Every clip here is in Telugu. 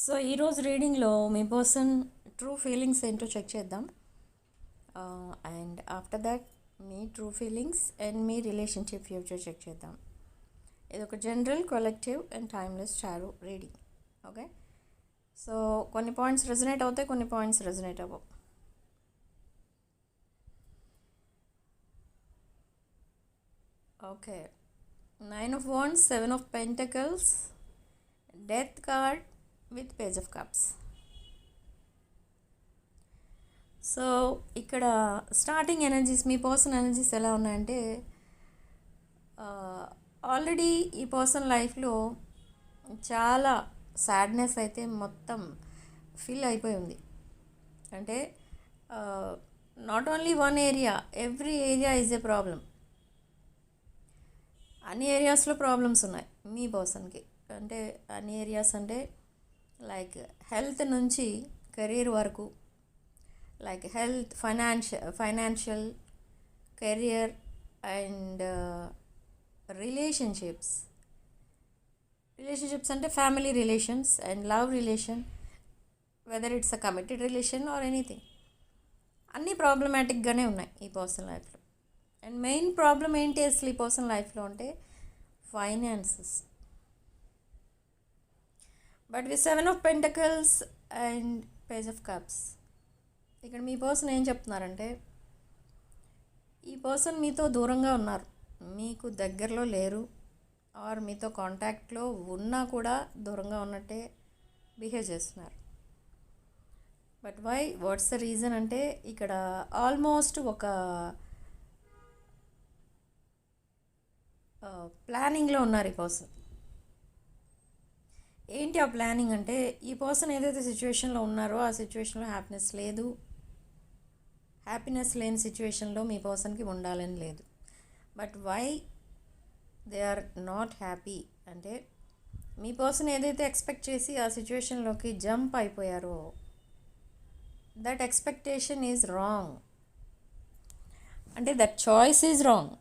సో ఈరోజు రీడింగ్లో మీ పర్సన్ ట్రూ ఫీలింగ్స్ ఏంటో చెక్ చేద్దాం. అండ్ ఆఫ్టర్ దట్ మీ ట్రూ ఫీలింగ్స్ అండ్ మీ రిలేషన్షిప్ ఫ్యూచర్ చెక్ చేద్దాం. ఇది ఒక general, collective and timeless tarot reading. Okay, so కొన్ని పాయింట్స్ రెజనేట్ అవుతాయి, కొన్ని పాయింట్స్ రెజనేట్ అవ్వవు. Okay, 9 of Wands, 7 of Pentacles, Death card with Page of Cups. So ఇక్కడ స్టార్టింగ్ ఎనర్జీస్, మీ పర్సన్ ఎనర్జీస్ ఎలా ఉన్నాయంటే, ఆల్రెడీ ఈ పర్సన్ లైఫ్లో చాలా సాడ్నెస్ అయితే మొత్తం ఫిల్ అయిపోయి ఉంది. అంటే not only one area, every area is a problem. అన్ని ఏరియాస్లో ప్రాబ్లమ్స్ ఉన్నాయి మీ పర్సన్కి. అంటే అన్ని ఏరియాస్ అంటే లైక్ హెల్త్ నుంచి కెరీర్ వరకు, like health, financial, career and relationships అంటే family relations and love relation, whether it's a committed relation or anything, అన్నీ ప్రాబ్లమాటిక్గానే ఉన్నాయి ఈ పర్సన్ లైఫ్లో. అండ్ మెయిన్ ప్రాబ్లం ఏంటి అసలు ఈ పర్సన్ లైఫ్లో అంటే finances. But with 7 of Pentacles and Page of Cups, ఇక్కడ మీ పర్సన్ ఏం చెప్తున్నారంటే, ఈ పర్సన్ మీతో దూరంగా ఉన్నారు, మీకు దగ్గరలో లేరు, ఆర్ మీతో కాంటాక్ట్లో ఉన్నా కూడా దూరంగా ఉన్నట్టే బిహేవ్ చేస్తున్నారు. But why, what's the reason అంటే, ఇక్కడ ఆల్మోస్ట్ ఒక ప్లానింగ్లో ఉన్నారు ఈ పర్సన్. ఏంటి ఆ ప్లానింగ్ అంటే, ఈ పర్సన్ ఏదైతే సిచ్యువేషన్లో ఉన్నారో ఆ సిచ్యువేషన్లో హ్యాపీనెస్ లేని సిచ్యువేషన్లో మీ పర్సన్కి ఉండాలని లేదు. But why they are not happy అంటే, మీ పర్సన్ ఏదైతే ఎక్స్పెక్ట్ చేసి ఆ సిచ్యువేషన్లోకి జంప్ అయిపోయారో, దట్ ఎక్స్పెక్టేషన్ ఈజ్ రాంగ్. అంటే that choice is wrong.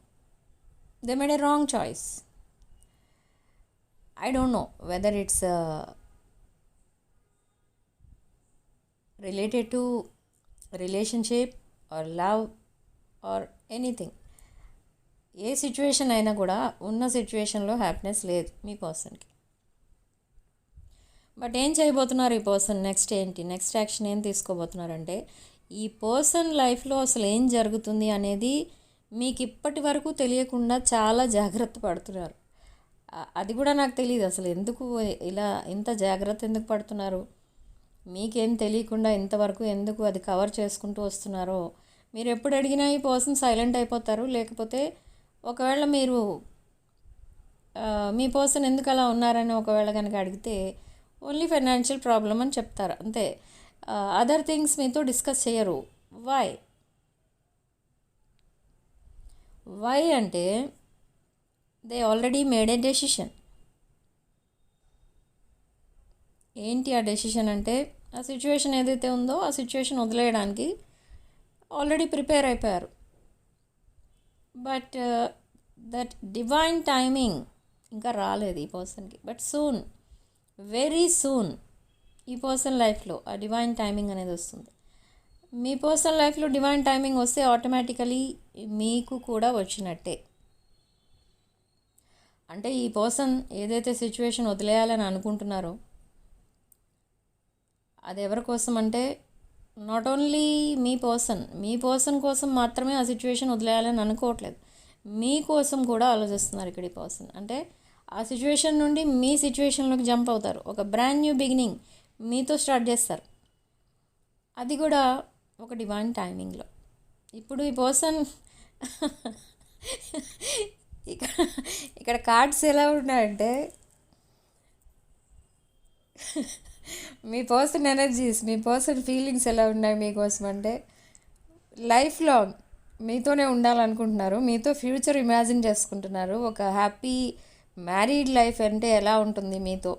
They made a wrong choice. I don't know whether it's related to relationship or love or anything. A situation అయినా కూడా ఉన్న సిచ్యువేషన్లో హ్యాపీనెస్ లేదు మీ పర్సన్కి. బట్ ఏం చేయబోతున్నారు ఈ పర్సన్, నెక్స్ట్ ఏంటి, నెక్స్ట్ యాక్షన్ ఏం తీసుకోబోతున్నారంటే, ఈ పర్సన్ లైఫ్లో అసలు ఏం జరుగుతుంది అనేది మీకు ఇప్పటి వరకు తెలియకుండా చాలా జాగ్రత్త పడుతున్నారు. అది కూడా నాకు తెలియదు అసలు ఎందుకు ఇలా ఇంత జాగ్రత్త ఎందుకు పడుతున్నారు, మీకేం తెలియకుండా ఇంతవరకు ఎందుకు అది కవర్ చేసుకుంటూ వస్తున్నారో. మీరు ఎప్పుడు అడిగినా ఈ పర్సన్ సైలెంట్ అయిపోతారు, లేకపోతే ఒకవేళ మీరు మీ పర్సన్ ఎందుకు అలా ఉన్నారని ఒకవేళ కనుక అడిగితే ఓన్లీ ఫైనాన్షియల్ ప్రాబ్లం అని చెప్తారు అంతే. అదర్ థింగ్స్ మీతో డిస్కస్ చేయరు. వై అంటే they already made A decision. ఏంటి ఆ డెసిషన్ అంటే, ఆ సిచ్యువేషన్ ఏదైతే ఉందో ఆ సిచ్యువేషన్ వదిలేయడానికి ఆల్రెడీ ప్రిపేర్ అయిపోయారు. బట్ దట్ డివైన్ టైమింగ్ ఇంకా రాలేదు ఈ పర్సన్కి. బట్ సూన్, వెరీ సూన్ ఈ పర్సన్ లైఫ్లో ఆ డివైన్ టైమింగ్ అనేది వస్తుంది. మీ పర్సనల్ లైఫ్లో డివైన్ టైమింగ్ వస్తే ఆటోమేటికలీ మీకు కూడా వచ్చినట్టే. అంటే ఈ పర్సన్ ఏదైతే సిచ్యువేషన్ వదిలేయాలని అనుకుంటున్నారో అది ఎవరి కోసం అంటే, నాట్ ఓన్లీ మీ పర్సన్ కోసం మాత్రమే ఆ సిచ్యువేషన్ వదిలేయాలని అనుకోవట్లేదు, మీకోసం కూడా ఆలోచిస్తున్నారు ఇక్కడ ఈ పర్సన్. అంటే ఆ సిచ్యువేషన్ నుండి మీ సిచ్యువేషన్లోకి జంప్ అవుతారు, ఒక బ్రాండ్ న్యూ బిగినింగ్ మీతో స్టార్ట్ చేస్తారు, అది కూడా ఒక డివైన్ టైమింగ్లో. ఇప్పుడు ఈ పర్సన్ ఇక్కడ కార్డ్స్ ఎలా ఉన్నాయంటే, మీ పర్సన్ ఎనర్జీస్, మీ పర్సన్ ఫీలింగ్స్ ఎలా ఉన్నాయి మీకోసం అంటే, లైఫ్ లాంగ్ మీతోనే ఉండాలనుకుంటున్నారు, మీతో ఫ్యూచర్ ఇమాజిన్ చేసుకుంటున్నారు. ఒక హ్యాపీ మ్యారీడ్ లైఫ్ అంటే ఎలా ఉంటుంది, మీతో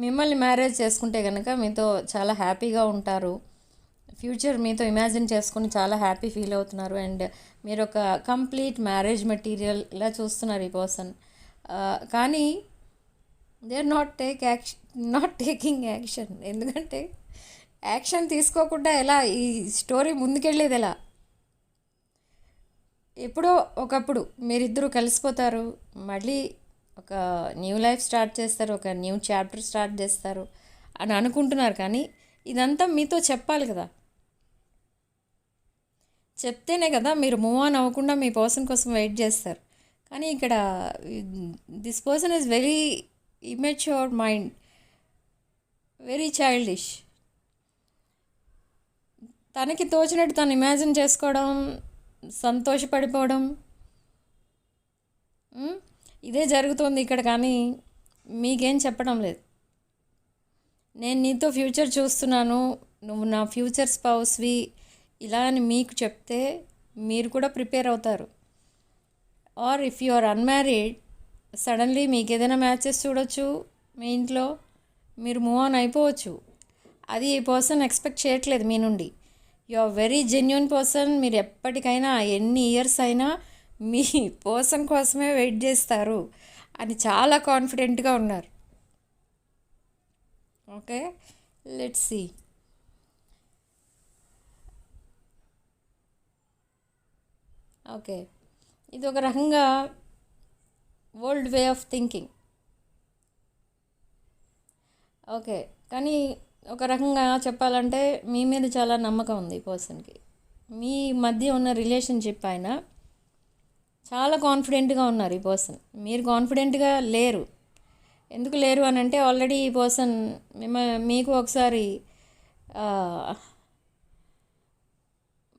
మిమ్మల్ని మ్యారేజ్ చేసుకుంటే కనుక మీతో చాలా హ్యాపీగా ఉంటారు, ఫ్యూచర్ మీతో ఇమాజిన్ చేసుకుని చాలా హ్యాపీ ఫీల్ అవుతున్నారు. అండ్ మీరు ఒక కంప్లీట్ మ్యారేజ్ మెటీరియల్ ఇలా చూస్తున్నారు ఈ పర్సన్. కానీ they are not taking action. ఎందుకంటే యాక్షన్ తీసుకోకుండా ఎలా ఈ స్టోరీ ముందుకెళ్ళేది ఎలా? ఎప్పుడో ఒకప్పుడు మీరిద్దరూ కలిసిపోతారు, మళ్ళీ ఒక న్యూ లైఫ్ స్టార్ట్ చేస్తారు, ఒక న్యూ చాప్టర్ స్టార్ట్ చేస్తారు అని అనుకుంటున్నారు. కానీ ఇదంతా మీతో చెప్పాలి కదా, చెప్తేనే కదా మీరు మూవ్ ఆన్ అవ్వకుండా మీ పర్సన్ కోసం వెయిట్ చేస్తారు. కానీ ఇక్కడ this person is very immature mind, very childish. తనకి తోచినట్టు తను ఇమాజిన్ చేసుకోవడం, సంతోషపడిపోవడం, ఇదే జరుగుతుంది ఇక్కడ. కానీ మీకేం చెప్పడం లేదు. నేను నీతో ఫ్యూచర్ చూస్తున్నాను, నువ్వు నా ఫ్యూచర్ స్పౌస్వి, ఇలా అని మీకు చెప్తే మీరు కూడా ప్రిపేర్ అవుతారు. Or if you are unmarried, suddenly మీకు ఏదైనా మ్యాచెస్ చూడొచ్చు మీ ఇంట్లో, మీరు మూవ్ ఆన్ అయిపోవచ్చు. అది ఈ పర్సన్ ఎక్స్పెక్ట్ చేయట్లేదు మీ నుండి. You are very genuine person. మీరు ఎప్పటికైనా ఎన్ని ఇయర్స్ అయినా మీ పర్సన్ కోసమే వెయిట్ చేస్తారు అని చాలా కాన్ఫిడెంట్గా ఉన్నారు. Okay, let's see. ఓకే, ఇది ఒక రకంగా old way of thinking. Okay, కానీ ఒక రకంగా చెప్పాలంటే మీ మీద చాలా నమ్మకం ఉంది ఈ పర్సన్కి. మీ మధ్య ఉన్న రిలేషన్షిప్ ఆయన చాలా కాన్ఫిడెంట్గా ఉన్నారు ఈ పర్సన్. మీరు కాన్ఫిడెంట్గా లేరు. ఎందుకు లేరు అని అంటే ఆల్రెడీ ఈ పర్సన్ మీకు ఒకసారి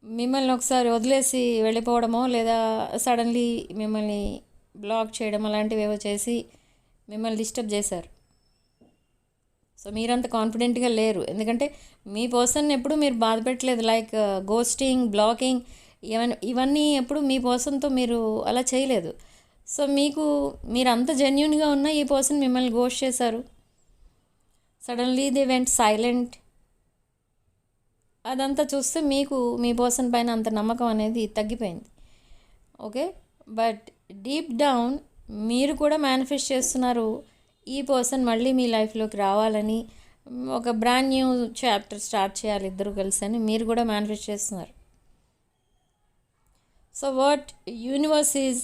మిమ్మల్ని ఒకసారి వదిలేసి వెళ్ళిపోవడమో, లేదా సడన్లీ మిమ్మల్ని బ్లాక్ చేయడం అలాంటివి ఏవో చేసి మిమ్మల్ని డిస్టర్బ్ చేశారు. సో మీరంత కాన్ఫిడెంట్గా లేరు. ఎందుకంటే మీ పర్సన్ ఎప్పుడు మీరు బాధ పెట్టలేదు. లైక్ గోస్టింగ్, బ్లాకింగ్, ఇవన్నీ ఎప్పుడు మీ పర్సన్తో మీరు అలా చేయలేదు. సో మీరు అంత జెన్యున్గా ఉన్న ఈ పర్సన్ మిమ్మల్ని గోస్ట్ చేశారు. Suddenly they went silent. అదంతా చూస్తే మీకు మీ పర్సన్ పైన అంత నమ్మకం అనేది తగ్గిపోయింది. ఓకే, బట్ డీప్ డౌన్ మీరు కూడా మేనిఫెస్ట్ చేస్తున్నారు ఈ పర్సన్ మళ్ళీ మీ లైఫ్లోకి రావాలని, ఒక బ్రాండ్ న్యూ చాప్టర్ స్టార్ట్ చేయాలి ఇద్దరు కలిసి అని మీరు కూడా మేనిఫెస్ట్ చేస్తున్నారు. So what universe is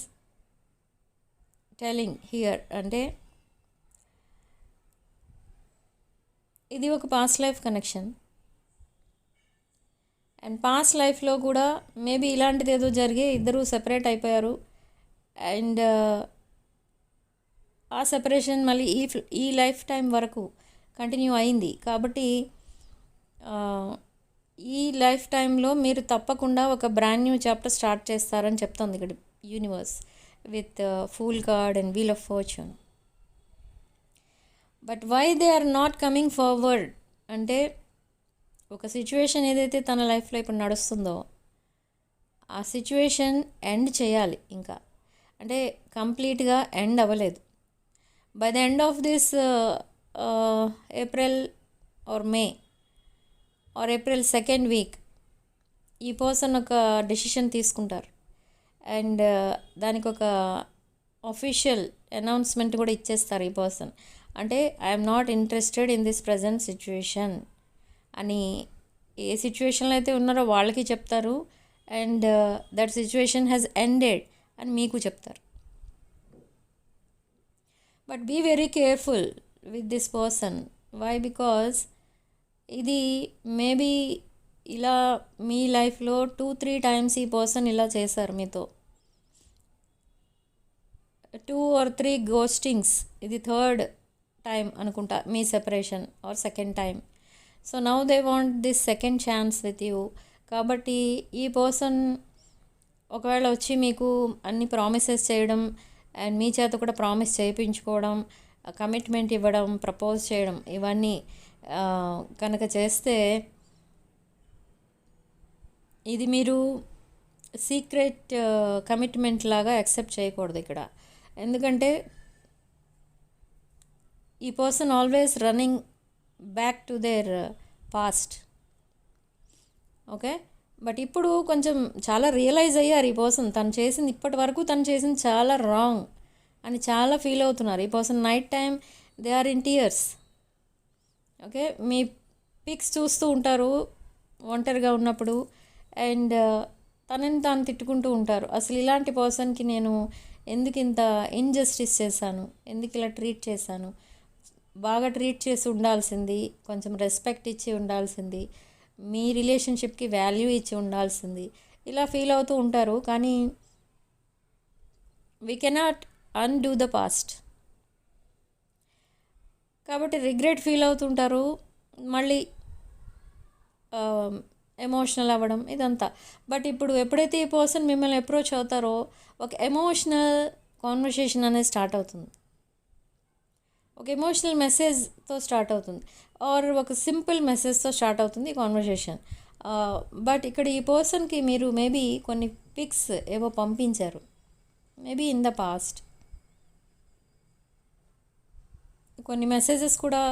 telling here అంటే ఇది ఒక past life connection. And past లైఫ్లో కూడా మేబీ ఇలాంటిది ఏదో జరిగి ఇద్దరు సెపరేట్ అయిపోయారు. అండ్ ఆ సెపరేషన్ మళ్ళీ ఈ లైఫ్ టైం వరకు కంటిన్యూ అయింది. కాబట్టి ఈ లైఫ్ టైంలో మీరు తప్పకుండా ఒక బ్రాండ్ న్యూ చాప్టర్ స్టార్ట్ చేస్తారని చెప్తుంది ఇక్కడ universe with fool card and wheel of fortune. But why they are not coming forward అంటే ఒక సిచ్యువేషన్ ఏదైతే తన లైఫ్లో ఇప్పుడు నడుస్తుందో ఆ సిచ్యువేషన్ ఎండ్ చేయాలి. ఇంకా అంటే కంప్లీట్గా ఎండ్ అవ్వలేదు. By the end of this April or May or April second week ఈ పర్సన్ ఒక డెసిషన్ తీసుకుంటారు. అండ్ దానికి ఒక అఫీషియల్ అనౌన్స్మెంట్ కూడా ఇచ్చేస్తారు ఈ పర్సన్. అంటే I'm not interested in this present situation అని ఏ సిచ్యువేషన్లో అయితే ఉన్నారో వాళ్ళకి చెప్తారు. And that situation has ended అని మీకు చెప్తారు. But be very careful with this person. Why? Because ఇది మేబీ ఇలా మీ లైఫ్లో 2-3 టైమ్స్ ఈ పర్సన్ ఇలా చేశారు మీతో. 2 or 3 గోస్టింగ్స్. ఇది థర్డ్ టైం అనుకుంటా మీ separation or second time. So now they want this second chance with you. కాబట్టి ఈ పర్సన్ ఒకవేళ వచ్చి మీకు అన్ని ప్రామిసెస్ చేయడం అండ్ మీ చేత కూడా ప్రామిస్ చేయించుకోవడం, కమిట్మెంట్ ఇవ్వడం, ప్రపోజ్ చేయడం ఇవన్నీ కనుక చేస్తే ఇది మీరు సీక్రెట్ కమిట్మెంట్ లాగా యాక్సెప్ట్ చేయకూడదు ఇక్కడ. ఎందుకంటే ఈ person always running back to their past. Okay, but ఇప్పుడు కొంచెం చాలా రియలైజ్ అయ్యారు ఈ పర్సన్. ఇప్పటి వరకు తను చేసింది చాలా రాంగ్ అని చాలా ఫీల్ అవుతున్నారు ఈ person. Night time they are in tears. Okay, మీ పిక్స్ చూస్తూ ఉంటారు ఒంటరిగా ఉన్నప్పుడు, అండ్ తనని తాను తిట్టుకుంటూ ఉంటారు. అసలు ఇలాంటి పర్సన్కి నేను ఎందుకు ఇంత ఇన్జస్టిస్ చేశాను, ఎందుకు ఇలా ట్రీట్ చేశాను, బాగా ట్రీట్ చేసి ఉండాల్సింది, కొంచెం రెస్పెక్ట్ ఇచ్చి ఉండాల్సింది, మీ రిలేషన్షిప్కి వాల్యూ ఇచ్చి ఉండాల్సింది, ఇలా ఫీల్ అవుతూ ఉంటారు. కానీ we cannot undo the past. కాబట్టి రిగ్రెట్ ఫీల్ అవుతుంటారు, మళ్ళీ ఎమోషనల్ అవ్వడం ఇదంతా. బట్ ఇప్పుడు ఎప్పుడైతే ఈ పర్సన్ మిమ్మల్ని అప్రోచ్ అవుతారో ఒక ఎమోషనల్ కాన్వర్సేషన్ అనేది స్టార్ట్ అవుతుంది, ఒక ఎమోషనల్ మెసేజ్తో స్టార్ట్ అవుతుంది, ఆర్ ఒక సింపుల్ మెసేజ్తో స్టార్ట్ అవుతుంది ఈ కాన్వర్సేషన్. బట్ ఇక్కడ ఈ పర్సన్కి మీరు మేబీ కొన్ని పిక్స్ ఏవో పంపించారు, మేబీ ఇన్ ద పాస్ట్ కొన్ని మెసేజెస్ కూడా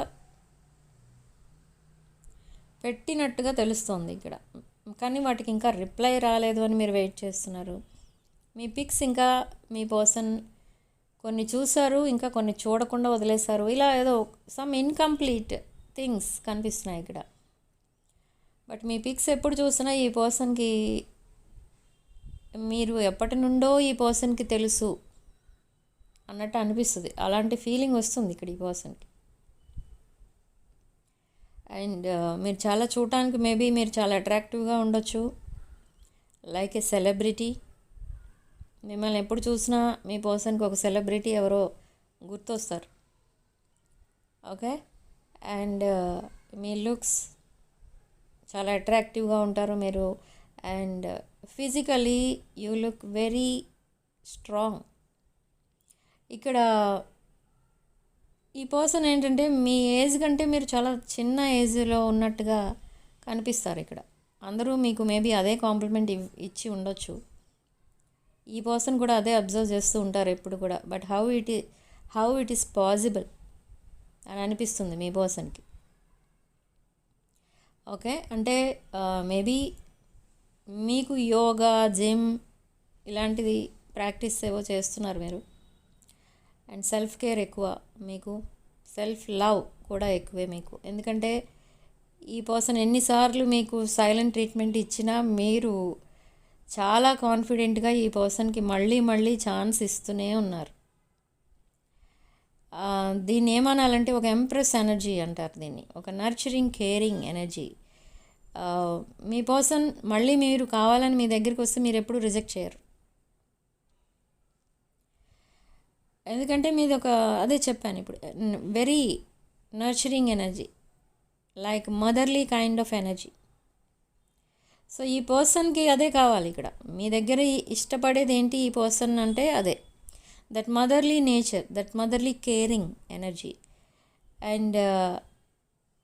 పెట్టినట్టుగా తెలుస్తుంది ఇక్కడ. కానీ వాటికి ఇంకా రిప్లై రాలేదు అని మీరు వెయిట్ చేస్తున్నారు. మీ పిక్స్ ఇంకా మీ పర్సన్ కొన్ని చూసారు, ఇంకా కొన్ని చూడకుండా వదిలేశారు. ఇలా ఏదో సమ్ ఇన్కంప్లీట్ థింగ్స్ కనిపిస్తున్నాయి ఇక్కడ. బట్ మీ పిక్స్ ఎప్పుడు చూసినా ఈ పర్సన్కి మీరు ఎప్పటి నుండో ఈ పర్సన్కి తెలుసు అన్నట్టు అనిపిస్తుంది. అలాంటి ఫీలింగ్ వస్తుంది ఇక్కడ ఈ పర్సన్కి. అండ్ మీరు చాలా చూడటానికి మేబీ మీరు చాలా అట్రాక్టివ్గా ఉండొచ్చు, లైక్ ఏ సెలబ్రిటీ. మిమ్మల్ని ఎప్పుడు చూసినా మీ పర్సన్కి ఒక సెలబ్రిటీ ఎవరో గుర్తొస్తారు. ఓకే, అండ్ మీ లుక్స్ చాలా అట్రాక్టివ్గా ఉంటారు మీరు, and physically you look very strong. ఇక్కడ ఈ పర్సన్ ఏంటంటే మీ ఏజ్ కంటే మీరు చాలా చిన్న ఏజ్లో ఉన్నట్టుగా కనిపిస్తారు ఇక్కడ. అందరూ మీకు మేబీ అదే కాంప్లిమెంట్ ఇచ్చి ఉండొచ్చు. ఈ పర్సన్ కూడా అదే అబ్జర్వ్ చేస్తూ ఉంటారు ఎప్పుడు కూడా. But how it is possible అని అనిపిస్తుంది మీ పర్సన్కి. ఓకే, అంటే మేబీ మీకు యోగా, జిమ్ ఇలాంటిది ప్రాక్టీస్ ఏవో చేస్తున్నారు మీరు. అండ్ సెల్ఫ్ కేర్ ఎక్కువ మీకు, సెల్ఫ్ లవ్ కూడా ఎక్కువే మీకు. ఎందుకంటే ఈ పర్సన్ ఎన్నిసార్లు మీకు సైలెంట్ ట్రీట్మెంట్ ఇచ్చినా మీరు చాలా కాన్ఫిడెంట్గా ఈ పర్సన్కి మళ్ళీ మళ్ళీ ఛాన్స్ ఇస్తూనే ఉన్నారు. దీన్ని ఏమనాలంటే ఒక ఎంప్రెస్ ఎనర్జీ అంటారు దీన్ని, ఒక నర్చరింగ్ కేరింగ్ ఎనర్జీ. మీ పర్సన్ మళ్ళీ మీరు కావాలని మీ దగ్గరికి వస్తే మీరు ఎప్పుడు రిజెక్ట్ చేయరు. ఎందుకంటే మీది ఒక అదే చెప్పాను ఇప్పుడు, very nurturing energy, like motherly kind of energy. So ఈ పర్సన్కి అదే కావాలి ఇక్కడ. మీ దగ్గర ఇష్టపడేది ఏంటి ఈ పర్సన్ అంటే అదే, that motherly nature, that motherly caring energy. And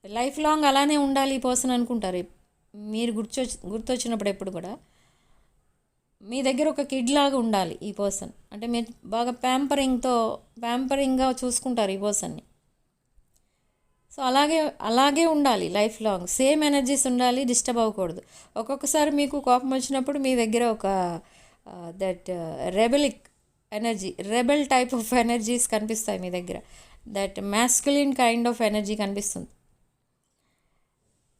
life long అలానే ఉండాలి ఈ పర్సన్ అనుకుంటారు. మీరు గుర్తొచ్చినప్పుడు ఎప్పుడు కూడా మీ దగ్గర ఒక కిడ్ లాగా ఉండాలి ఈ పర్సన్. అంటే మీరు బాగా ప్యాంపరింగ్గా చూసుకుంటారు ఈ పర్సన్ని. సో అలాగే ఉండాలి లైఫ్ లాంగ్, సేమ్ ఎనర్జీస్ ఉండాలి, డిస్టర్బ్ అవ్వకూడదు. ఒక్కొక్కసారి మీకు కోపం వచ్చినప్పుడు మీ దగ్గర ఒక that rebellic energy, rebel type of energies కనిపిస్తాయి మీ దగ్గర. That masculine kind of energy కనిపిస్తుంది,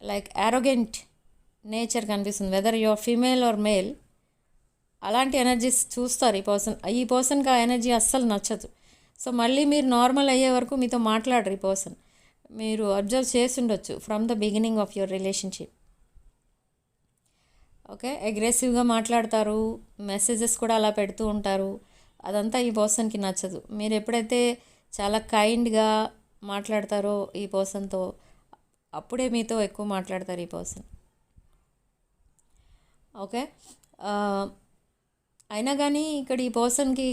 లైక్ యారోగెంట్ నేచర్ కనిపిస్తుంది. Whether you are female or male, అలాంటి ఎనర్జీస్ చూస్తారు ఈ పర్సన్కి. ఆ ఎనర్జీ అస్సలు నచ్చదు. సో మళ్ళీ మీరు నార్మల్ అయ్యే వరకు మీతో మాట్లాడరు ఈ పర్సన్. మీరు అబ్జర్వ్ చేసి ఉండొచ్చు from the beginning of your relationship. Okay, అగ్రెసివ్గా మాట్లాడతారు, మెసేజెస్ కూడా అలా పెడుతూ ఉంటారు. అదంతా ఈ పర్సన్కి నచ్చదు. మీరు ఎప్పుడైతే చాలా కైండ్గా మాట్లాడతారో ఈ పర్సన్తో, అప్పుడే మీతో ఎక్కువ మాట్లాడతారు ఈ పర్సన్. ఓకే, అయినా కానీ ఇక్కడ ఈ పర్సన్కి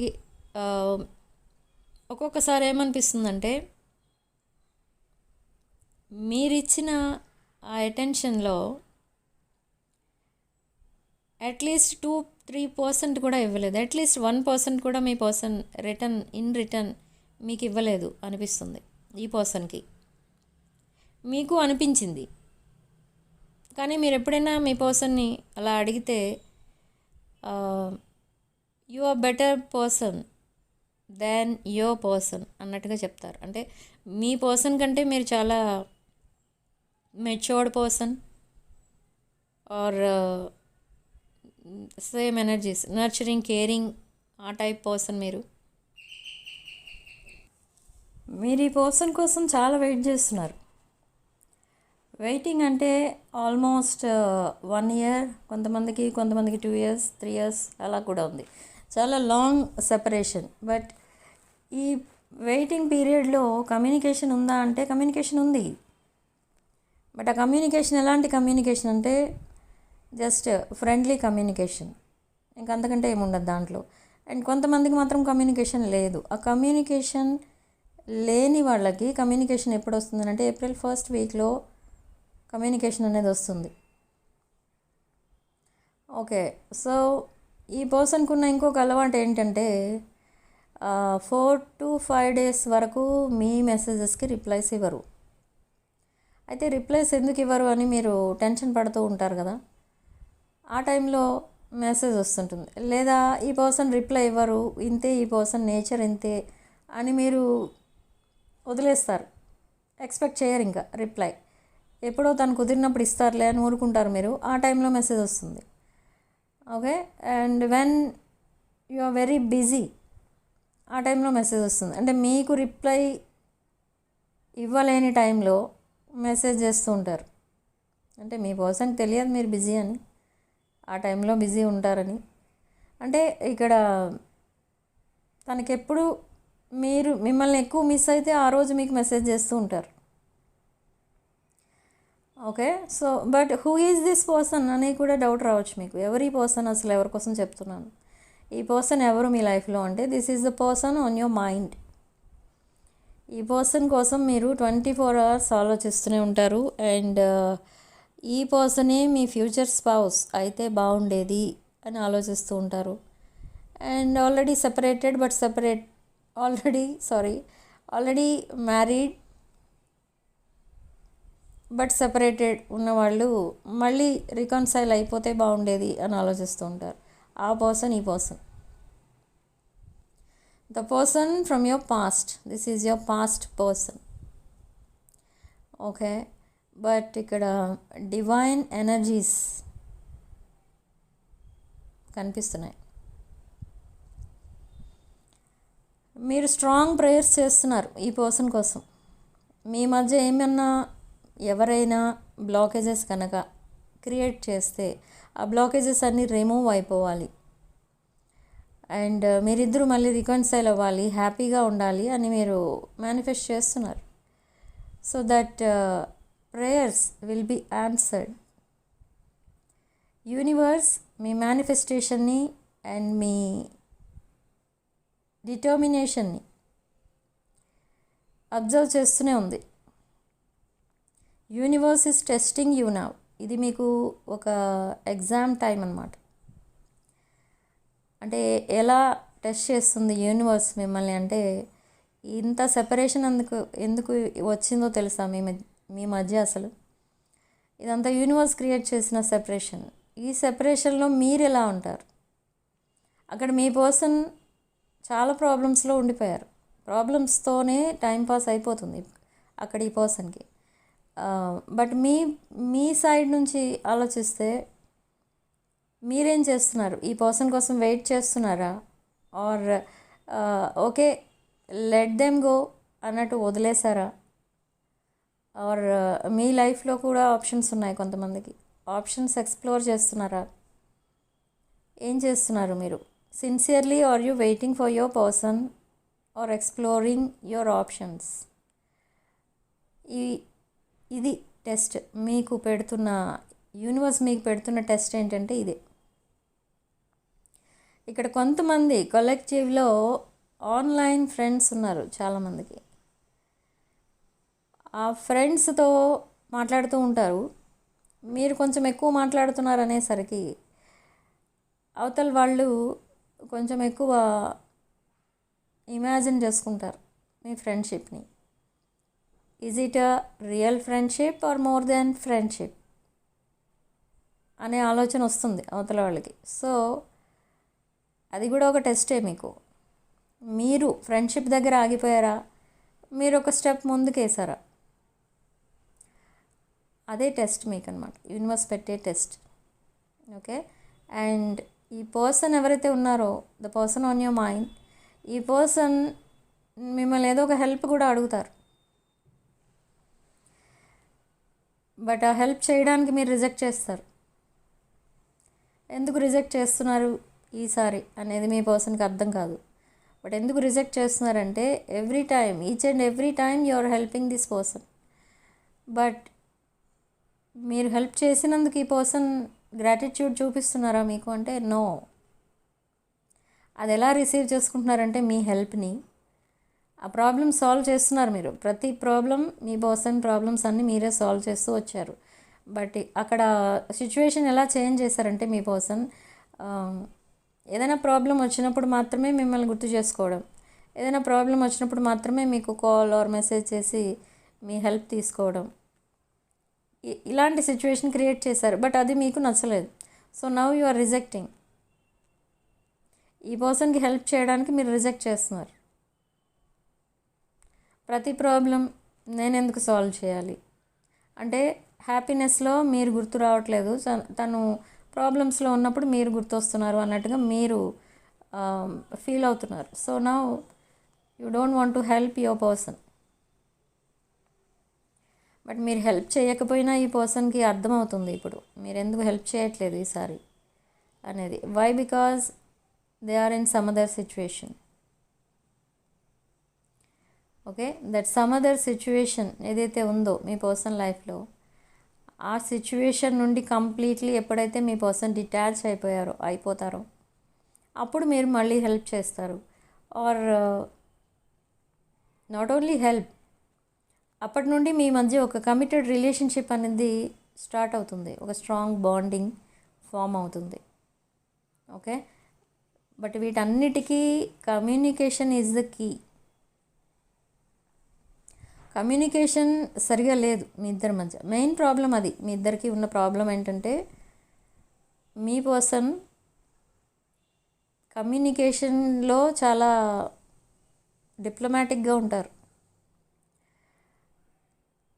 ఒక్కొక్కసారి ఏమనిపిస్తుందంటే మీరిచ్చిన ఆ అటెన్షన్లో అట్లీస్ట్ 2-3% కూడా ఇవ్వలేదు, అట్లీస్ట్ 1% కూడా మీ పర్సన్ రిటర్న్ మీకు ఇవ్వలేదు అనిపిస్తుంది ఈ పర్సన్కి. మీకు అనిపించింది, కానీ మీరు ఎప్పుడైనా మీ పర్సన్ని అలా అడిగితే you are better person, then your person అన్నట్టుగా చెప్తారు. అంటే మీ పర్సన్ కంటే మీరు చాలా matured person or same energies, nurturing, caring, ఆ టైప్ పర్సన్ మీరు ఈ పర్సన్ కోసం చాలా వెయిట్ చేస్తున్నారు. వెయిటింగ్ అంటే ఆల్మోస్ట్ 1 ఇయర్, కొంతమందికి 2 ఇయర్స్, 3 ఇయర్స్ అలా కూడా ఉంది. చాలా లాంగ్ సెపరేషన్. బట్ ఈ వెయిటింగ్ పీరియడ్లో కమ్యూనికేషన్ ఉందా అంటే కమ్యూనికేషన్ ఉంది. బట్ ఆ కమ్యూనికేషన్ ఎలాంటి కమ్యూనికేషన్ అంటే జస్ట్ ఫ్రెండ్లీ కమ్యూనికేషన్, ఇంకంతకంటే ఏముండదు దాంట్లో. అండ్ కొంతమందికి మాత్రం కమ్యూనికేషన్ లేదు. ఆ కమ్యూనికేషన్ లేని వాళ్ళకి కమ్యూనికేషన్ ఎప్పుడు వస్తుంది అంటే ఏప్రిల్ 1st వీక్లో కమ్యూనికేషన్ అనేది వస్తుంది. ఓకే, సో ఈ పర్సన్కి ఉన్న ఇంకొక అలవాటు ఏంటంటే 4 to 5 days వరకు మీ మెసేజెస్కి రిప్లైస్ ఇవ్వరు. అయితే రిప్లైస్ ఎందుకు ఇవ్వరు అని మీరు టెన్షన్ పడుతూ ఉంటారు కదా. ఆ టైంలో మెసేజ్ వస్తుంటుంది, లేదా ఈ పర్సన్ రిప్లై ఇవ్వరు, ఇంతే ఈ పర్సన్ నేచర్ ఇంతే అని మీరు వదిలేస్తారు. ఎక్స్పెక్ట్ చేయరు ఇంకా రిప్లై. ఎప్పుడో తను కుదిరినప్పుడు ఇస్తారులే అని ఊరుకుంటారు మీరు. ఆ టైంలో మెసేజ్ వస్తుంది. Okay, and when you are very busy, ఆ టైంలో మెసేజ్ వస్తుంది. అంటే మీకు రిప్లై ఇవ్వలేని టైంలో మెసేజ్ చేస్తూ ఉంటారు. అంటే మీ పర్సన్కి తెలియదు మీరు బిజీ అని, ఆ టైంలో బిజీ ఉంటారని. అంటే ఇక్కడ తనకెప్పుడు మీరు మిమ్మల్ని ఎక్కువ మిస్ అయితే ఆ రోజు మీకు మెసేజ్ చేస్తూ ఉంటారు. Okay, so but who is this person అని కూడా డౌట్ రావచ్చు మీకు. ఎవరి పర్సన్, అసలు ఎవరి కోసం చెప్తున్నాను, ఈ పర్సన్ ఎవరు మీ లైఫ్లో అంటే this is the person on your mind. ఈ పర్సన్ కోసం మీరు 24 hours ఆలోచిస్తూనే ఉంటారు. అండ్ ఈ పర్సనే మీ ఫ్యూచర్ స్పౌస్ అయితే బాగుండేది అని ఆలోచిస్తూ ఉంటారు. And already married but separated ఉన్నవాళ్ళు మళ్ళీ రికన్సైల్ అయిపోతే బాగుండేది అని ఆలోచిస్తూ ఉంటారు. ఆ పర్సన్ ఈ person, the person from your past. This is your past person. Okay, but ఇక్కడ డివైన్ ఎనర్జీస్ కనిపిస్తున్నాయి. మీరు స్ట్రాంగ్ ప్రేయర్స్ చేస్తున్నారు ఈ పర్సన్ కోసం. మీ మధ్య ఏమన్నా ఎవరైనా బ్లాకేజెస్ కనుక క్రియేట్ చేస్తే ఆ బ్లాకేజెస్ అన్నీ రిమూవ్ అయిపోవాలి. అండ్ మీరిద్దరూ మళ్ళీ రికన్సైల్ అవ్వాలి, హ్యాపీగా ఉండాలి అని మీరు మేనిఫెస్ట్ చేస్తున్నారు. So that prayers will be answered. Universe మీ మేనిఫెస్టేషన్ని అండ్ మీ డిటర్మినేషన్ని అబ్జర్వ్ చేస్తూనే ఉంది. Universe is testing you now. ఇది మీకు ఒక ఎగ్జామ్ టైం అన్నమాట. అంటే ఎలా టెస్ట్ చేస్తుంది యూనివర్స్ మిమ్మల్ని అంటే, ఇంత సెపరేషన్ ఎందుకు వచ్చిందో తెలుసా మీ మధ్య? అసలు ఇదంతా యూనివర్స్ క్రియేట్ చేసిన సెపరేషన్. ఈ సెపరేషన్లో మీరు ఎలా ఉంటారు? అక్కడ మీ పర్సన్ చాలా ప్రాబ్లమ్స్లో ఉండిపోయారు. ప్రాబ్లమ్స్తోనే టైంపాస్ అయిపోతుంది అక్కడ ఈ పర్సన్కి. బట్ మీ సైడ్ నుంచి ఆలోచిస్తే మీరేం చేస్తున్నారు? ఈ పర్సన్ కోసం వెయిట్ చేస్తున్నారా? Or okay let them go అన్నట్టు వదిలేసారా? ఆర్ మీ లైఫ్లో కూడా ఆప్షన్స్ ఉన్నాయి కొంతమందికి. ఆప్షన్స్ ఎక్స్ప్లోర్ చేస్తున్నారా? ఏం చేస్తున్నారు మీరు? Sincerely are you waiting for your person or exploring your options? ఇది టెస్ట్ మీకు పెడుతున్న, యూనివర్స్ మీకు పెడుతున్న టెస్ట్ ఏంటంటే ఇదే. ఇక్కడ కొంతమంది కలెక్టివ్లో ఆన్లైన్ ఫ్రెండ్స్ ఉన్నారు చాలామందికి. ఆ ఫ్రెండ్స్తో మాట్లాడుతూ ఉంటారు. మీరు కొంచెం ఎక్కువ మాట్లాడుతున్నారు అనేసరికి అవతల వాళ్ళు కొంచెం ఎక్కువ ఇమాజిన్ చేసుకుంటారు మీ ఫ్రెండ్షిప్ని. Is it a real friendship or more than friendship అనే ఆలోచన వస్తుంది అవతల వాళ్ళకి. సో అది కూడా ఒక టెస్టే మీకు. మీరు ఫ్రెండ్షిప్ దగ్గర ఆగిపోయారా, మీరు ఒక స్టెప్ ముందుకేసారా? అదే టెస్ట్ మీకు అనమాట, యూనివర్స్ పెట్టే టెస్ట్. ఓకే, అండ్ ఈ పర్సన్ ఎవరైతే ఉన్నారో, the person on your mind, ఈ పర్సన్ మిమ్మల్ని ఏదో ఒక హెల్ప్ కూడా అడుగుతారు. బట్ ఆ హెల్ప్ చేయడానికి మీరు రిజెక్ట్ చేస్తారు. ఎందుకు రిజెక్ట్ చేస్తున్నారు ఈసారి అనేది మీ పర్సన్కి అర్థం కాదు. బట్ ఎందుకు రిజెక్ట్ చేస్తున్నారంటే every time, each and every time you are helping this person. But మీరు హెల్ప్ చేసినందుకు ఈ పర్సన్ గ్రాటిట్యూడ్ చూపిస్తున్నారా మీకు అంటే నో. అది ఎలా రిసీవ్ చేసుకుంటున్నారంటే మీ హెల్ప్ని, ఆ ప్రాబ్లమ్ సాల్వ్ చేస్తున్నారు మీరు. ప్రతి ప్రాబ్లం, మీ పర్సన్ ప్రాబ్లమ్స్ అన్నీ మీరే సాల్వ్ చేస్తూ వచ్చారు. బట్ అక్కడ సిచ్యువేషన్ ఎలా చేంజ్ చేశారంటే మీ పర్సన్ ఏదైనా ప్రాబ్లం వచ్చినప్పుడు మాత్రమే మిమ్మల్ని గుర్తు చేసుకోవడం, ఏదైనా ప్రాబ్లం వచ్చినప్పుడు మాత్రమే మీకు కాల్ ఆర్ మెసేజ్ చేసి మీ హెల్ప్ తీసుకోవడం, ఇలాంటి సిచ్యువేషన్ క్రియేట్ చేశారు. బట్ అది మీకు నచ్చలేదు. So now you are rejecting. ఈ పర్సన్కి హెల్ప్ చేయడానికి మీరు రిజెక్ట్ చేస్తున్నారు. ప్రతి ప్రాబ్లం నేను ఎందుకు సాల్వ్ చేయాలి అంటే హ్యాపీనెస్లో మీరు గుర్తు రావట్లేదు, తను ప్రాబ్లమ్స్లో ఉన్నప్పుడు మీరు గుర్తొస్తున్నారు అన్నట్టుగా మీరు ఫీల్ అవుతున్నారు. So now you don't want to help your person. But మీరు హెల్ప్ చేయకపోయినా ఈ పర్సన్కి అర్థమవుతుంది ఇప్పుడు మీరు ఎందుకు హెల్ప్ చేయట్లేదు ఈసారి అనేది. Why? Because they are in some other situation. Okay, that some other situation ఏదైతే ఉందో మీ పర్సన్ లైఫ్లో, ఆ సిచ్యువేషన్ నుండి కంప్లీట్లీ ఎప్పుడైతే మీ పర్సన్ డిటాచ్ అయిపోతారో అప్పుడు మీరు మళ్ళీ హెల్ప్ చేస్తారు. ఆర్ నాట్ ఓన్లీ హెల్ప్, అప్పటి నుండి మీ మధ్య ఒక కమిటెడ్ రిలేషన్షిప్ అనేది స్టార్ట్ అవుతుంది, ఒక స్ట్రాంగ్ బాండింగ్ ఫామ్ అవుతుంది. ఓకే, బట్ వీటన్నిటికీ communication is the key. Communication సరిగా లేదు మీ ఇద్దరి మధ్య. మెయిన్ ప్రాబ్లం అది. మీ ఇద్దరికి ఉన్న ప్రాబ్లం ఏంటంటే మీ పర్సన్ కమ్యూనికేషన్లో చాలా డిప్లొమాటిక్గా ఉంటారు.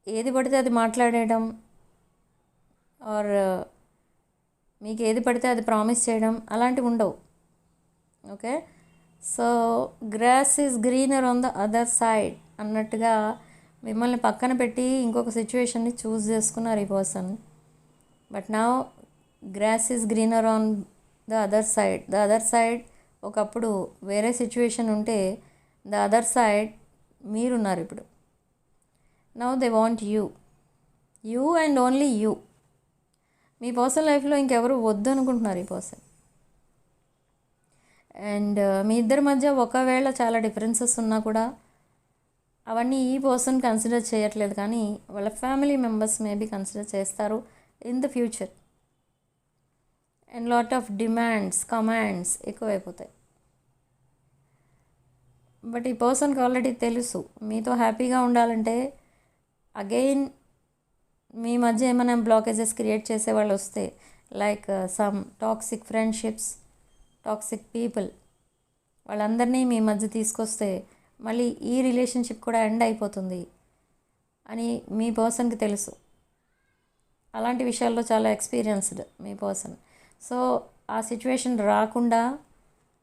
ఏది పడితే అది మాట్లాడేయడం, ఆర్ మీకు ఏది పడితే అది ప్రామిస్ చేయడం అలాంటివి ఉండవు. Okay, so grass is greener on the other side అన్నట్టుగా మిమ్మల్ని పక్కన పెట్టి ఇంకొక సిచ్యువేషన్ని చూస్ చేసుకున్నారు ఈ person. But now grass is greener on the other side. The other side ఒకప్పుడు వేరే సిచ్యువేషన్ ఉంటే ద అదర్ సైడ్ మీరున్నారు ఇప్పుడు. Now they want you and only you. మీ పర్సన్ లైఫ్లో ఇంకెవరు వద్దు అనుకుంటున్నారు ఈ పర్సన్. అండ్ మీ ఇద్దరి మధ్య ఒకవేళ చాలా డిఫరెన్సెస్ ఉన్నా కూడా అవన్నీ ఈ పర్సన్ కన్సిడర్ చేయట్లేదు, కానీ వాళ్ళ ఫ్యామిలీ మెంబర్స్ మేబీ కన్సిడర్ చేస్తారు in the future. And lot of demands, commands ఎక్కువైపోతాయి. బట్ ఈ పర్సన్కి ఆల్రెడీ తెలుసు మీతో హ్యాపీగా ఉండాలంటే అగైన్ మీ మధ్య ఏమైనా బ్లాకేజెస్ క్రియేట్ చేసే వాళ్ళు వస్తే, like some toxic friendships, toxic people, వాళ్ళందరినీ మీ మధ్య తీసుకొస్తే మళ్ళీ ఈ రిలేషన్షిప్ కూడా ఎండ్ అయిపోతుంది అని మీ పర్సన్కి తెలుసు. అలాంటి విషయాల్లో చాలా ఎక్స్పీరియన్స్డ్ మీ పర్సన్. సో ఆ సిచ్యువేషన్ రాకుండా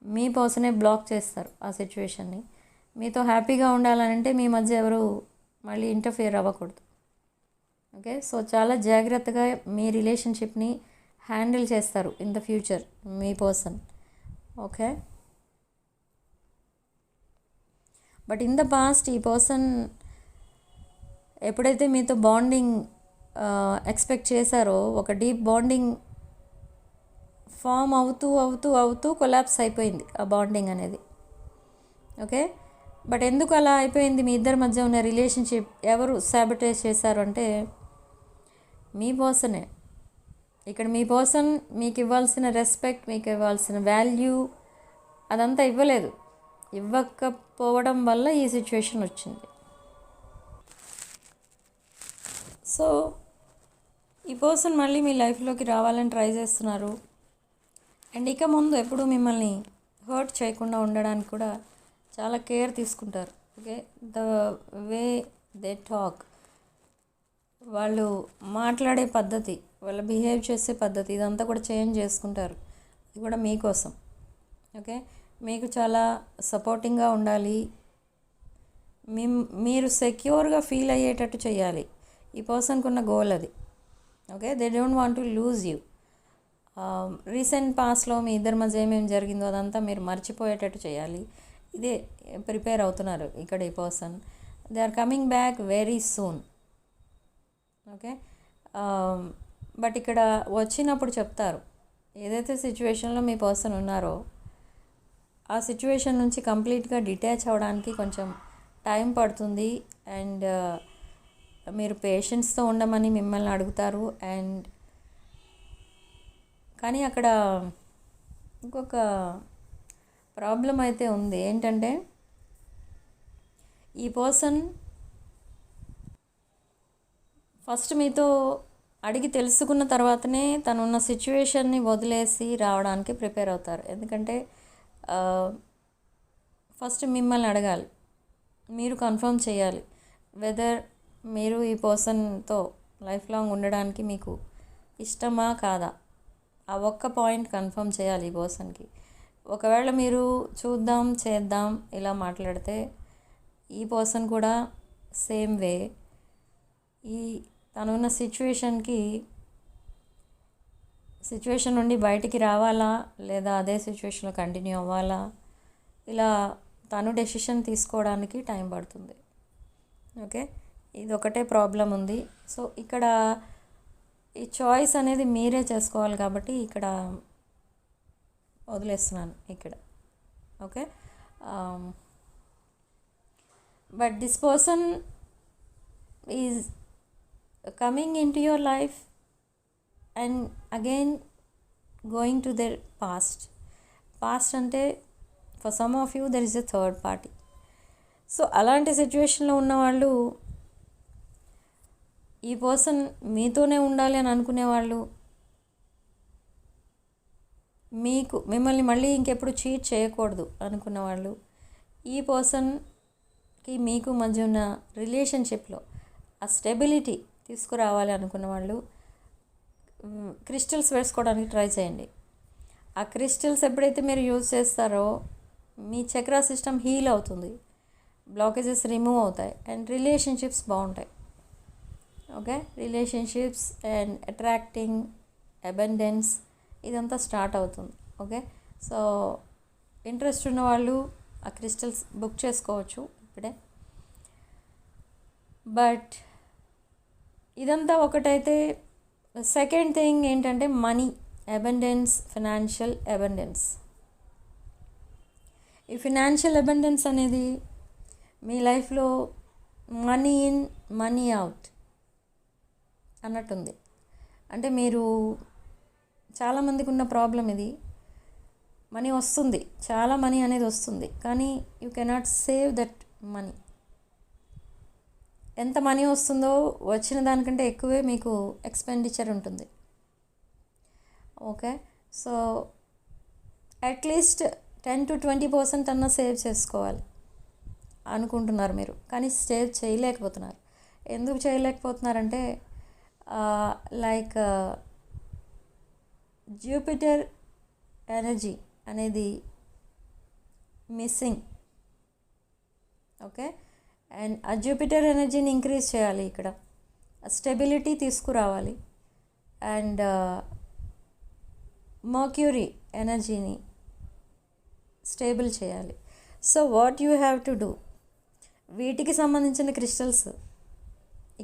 మీ పర్సనే బ్లాక్ చేస్తారు ఆ సిచ్యువేషన్ని. మీతో హ్యాపీగా ఉండాలంటే మీ మధ్య ఎవరు మళ్ళీ ఇంటర్ఫియర్ అవ్వకూడదు. ఓకే, సో చాలా జాగ్రత్తగా మీ రిలేషన్షిప్ని హ్యాండిల్ చేస్తారు in the future me person. Okay, but in the past ఈ పర్సన్ ఎప్పుడైతే మీతో బాండింగ్ ఎక్స్పెక్ట్ చేశారో, ఒక డీప్ బాండింగ్ ఫామ్ అవుతూ అవుతూ అవుతూ కొలాప్స్ అయిపోయింది ఆ బాండింగ్ అనేది. ఓకే, బట్ ఎందుకు అలా అయిపోయింది? మీ ఇద్దరి మధ్య ఉన్న రిలేషన్షిప్ ఎవరు సాబిటైజ్ చేశారు అంటే మీ పర్సనే. ఇక్కడ మీ పర్సన్ మీకు ఇవ్వాల్సిన రెస్పెక్ట్, మీకు ఇవ్వాల్సిన వాల్యూ అదంతా ఇవ్వలేదు. ఇవ్వకపోవడం వల్ల ఈ సిచ్యువేషన్ వచ్చింది. సో ఈ పర్సన్ మళ్ళీ మీ లైఫ్లోకి రావాలని ట్రై చేస్తున్నారు. అండ్ ఇక ముందు ఎప్పుడు మిమ్మల్ని హర్ట్ చేయకుండా ఉండడానికి కూడా చాలా కేర్ తీసుకుంటారు. Okay, the way they talk, వాళ్ళు మాట్లాడే పద్ధతి, వాళ్ళు బిహేవ్ చేసే పద్ధతి, ఇదంతా కూడా చేంజ్ చేసుకుంటారు. ఇది కూడా మీకోసం. ఓకే, మీకు చాలా సపోర్టింగ్గా ఉండాలి, మీరు సెక్యూర్గా ఫీల్ అయ్యేటట్టు చేయాలి. ఈ పర్సన్కి ఉన్న గోల్ అది. Okay, they don't want to lose you. Recent పాస్ట్లో మీ ఇద్దరి మధ్య ఏమేమి జరిగిందో అదంతా మీరు మర్చిపోయేటట్టు చేయాలి. ఇదే ప్రిపేర్ అవుతున్నారు ఇక్కడ ఈ person. They are coming back very soon. Okay, but ఇక్కడ వచ్చినప్పుడు చెప్తారు, ఏదైతే సిచ్యువేషన్లో మీ పర్సన్ ఉన్నారో ఆ సిచ్యువేషన్ నుంచి కంప్లీట్గా డిటాచ్ అవ్వడానికి కొంచెం టైం పడుతుంది. అండ్ మీరు పేషెన్స్తో ఉండమని మిమ్మల్ని అడుగుతారు. అండ్ కానీ అక్కడ ఇంకొక ప్రాబ్లం అయితే ఉంది. ఏంటంటే ఈ పర్సన్ ఫస్ట్ మీతో అడిగి తెలుసుకున్న తర్వాతనే తనున్న సిచ్యువేషన్ని వదిలేసి రావడానికి ప్రిపేర్ అవుతారు. ఎందుకంటే ఫస్ట్ మిమ్మల్ని అడగాలి, మీరు కన్ఫర్మ్ చేయాలి వెదర్ మీరు ఈ పర్సన్తో లైఫ్ లాంగ్ ఉండడానికి మీకు ఇష్టమా కాదా. ఆ ఒక్క పాయింట్ కన్ఫర్మ్ చేయాలి ఈ పర్సన్కి. ఒకవేళ మీరు చూద్దాం చేద్దాం ఇలా మాట్లాడితే ఈ పర్సన్ కూడా సేమ్ వే ఈ తనున్న సిచ్యువేషన్ నుండి బయటికి రావాలా లేదా అదే సిచ్యువేషన్లో కంటిన్యూ అవ్వాలా, ఇలా తను డెసిషన్ తీసుకోవడానికి టైం పడుతుంది. ఓకే, ఇది ఒకటే ప్రాబ్లం ఉంది. సో ఇక్కడ ఈ చాయిస్ అనేది మీరే చేసుకోవాలి కాబట్టి ఇక్కడ వదిలేస్తున్నాను ఇక్కడ. Okay, but this person is coming in to your life and again going to their past అంటే for some of you there is a third party. So అలాంటి సిచ్యువేషన్లో ఉన్నవాళ్ళు ఈ పర్సన్ మీతోనే ఉండాలి అని అనుకునేవాళ్ళు, మిమ్మల్ని మళ్ళీ ఇంకెప్పుడు చీట్ చేయకూడదు అనుకున్న వాళ్ళు, ఈ పర్సన్కి మీకు మధ్య ఉన్న రిలేషన్షిప్లో ఆ స్టెబిలిటీ తీసుకురావాలి అనుకున్న వాళ్ళు క్రిస్టల్స్ వేసుకోవడానికి ట్రై చేయండి. ఆ క్రిస్టల్స్ ఎప్పుడైతే మీరు యూజ్ చేస్తారో మీ చక్రా సిస్టమ్ హీల్ అవుతుంది, బ్లాకేజెస్ రిమూవ్ అవుతాయి అండ్ రిలేషన్షిప్స్ బాగుంటాయి. Okay, relationships and attracting abundance ఇదంతా స్టార్ట్ అవుతుంది. ఓకే, సో ఇంట్రెస్ట్ ఉన్న వాళ్ళు ఆ క్రిస్టల్స్ బుక్ చేసుకోవచ్చు ఇప్పుడే. బట్ ఇదంతా ఒకటైతే సెకండ్ థింగ్ ఏంటంటే మనీ అబండెన్స్, ఫినాన్షియల్ అబండెన్స్. ఈ ఫినాన్షియల్ అబండెన్స్ అనేది మీ లైఫ్లో మనీ ఇన్ మనీ అవుట్ అన్నట్టుంది. అంటే మీరు చాలామందికి ఉన్న ప్రాబ్లం ఇది. మనీ వస్తుంది, చాలా మనీ అనేది వస్తుంది, కానీ you cannot save that money. ఎంత మనీ వస్తుందో వచ్చిన దానికంటే ఎక్కువే మీకు ఎక్స్పెండిచర్ ఉంటుంది. ఓకే, సో అట్లీస్ట్ 10-20% అన్నా సేవ్ చేసుకోవాలి అనుకుంటున్నారు మీరు, కానీ సేవ్ చేయలేకపోతున్నారు. ఎందుకు చేయలేకపోతున్నారంటే లైక్ జూపిటర్ ఎనర్జీ అనేది మిస్సింగ్. ఓకే, అండ్ ఆ జూపిటర్ ఎనర్జీని ఇంక్రీజ్ చేయాలి, ఇక్కడ స్టెబిలిటీ తీసుకురావాలి. అండ్ మర్క్యూరీ ఎనర్జీని స్టేబుల్ చేయాలి. So what you have to do, వీటికి సంబంధించిన క్రిస్టల్స్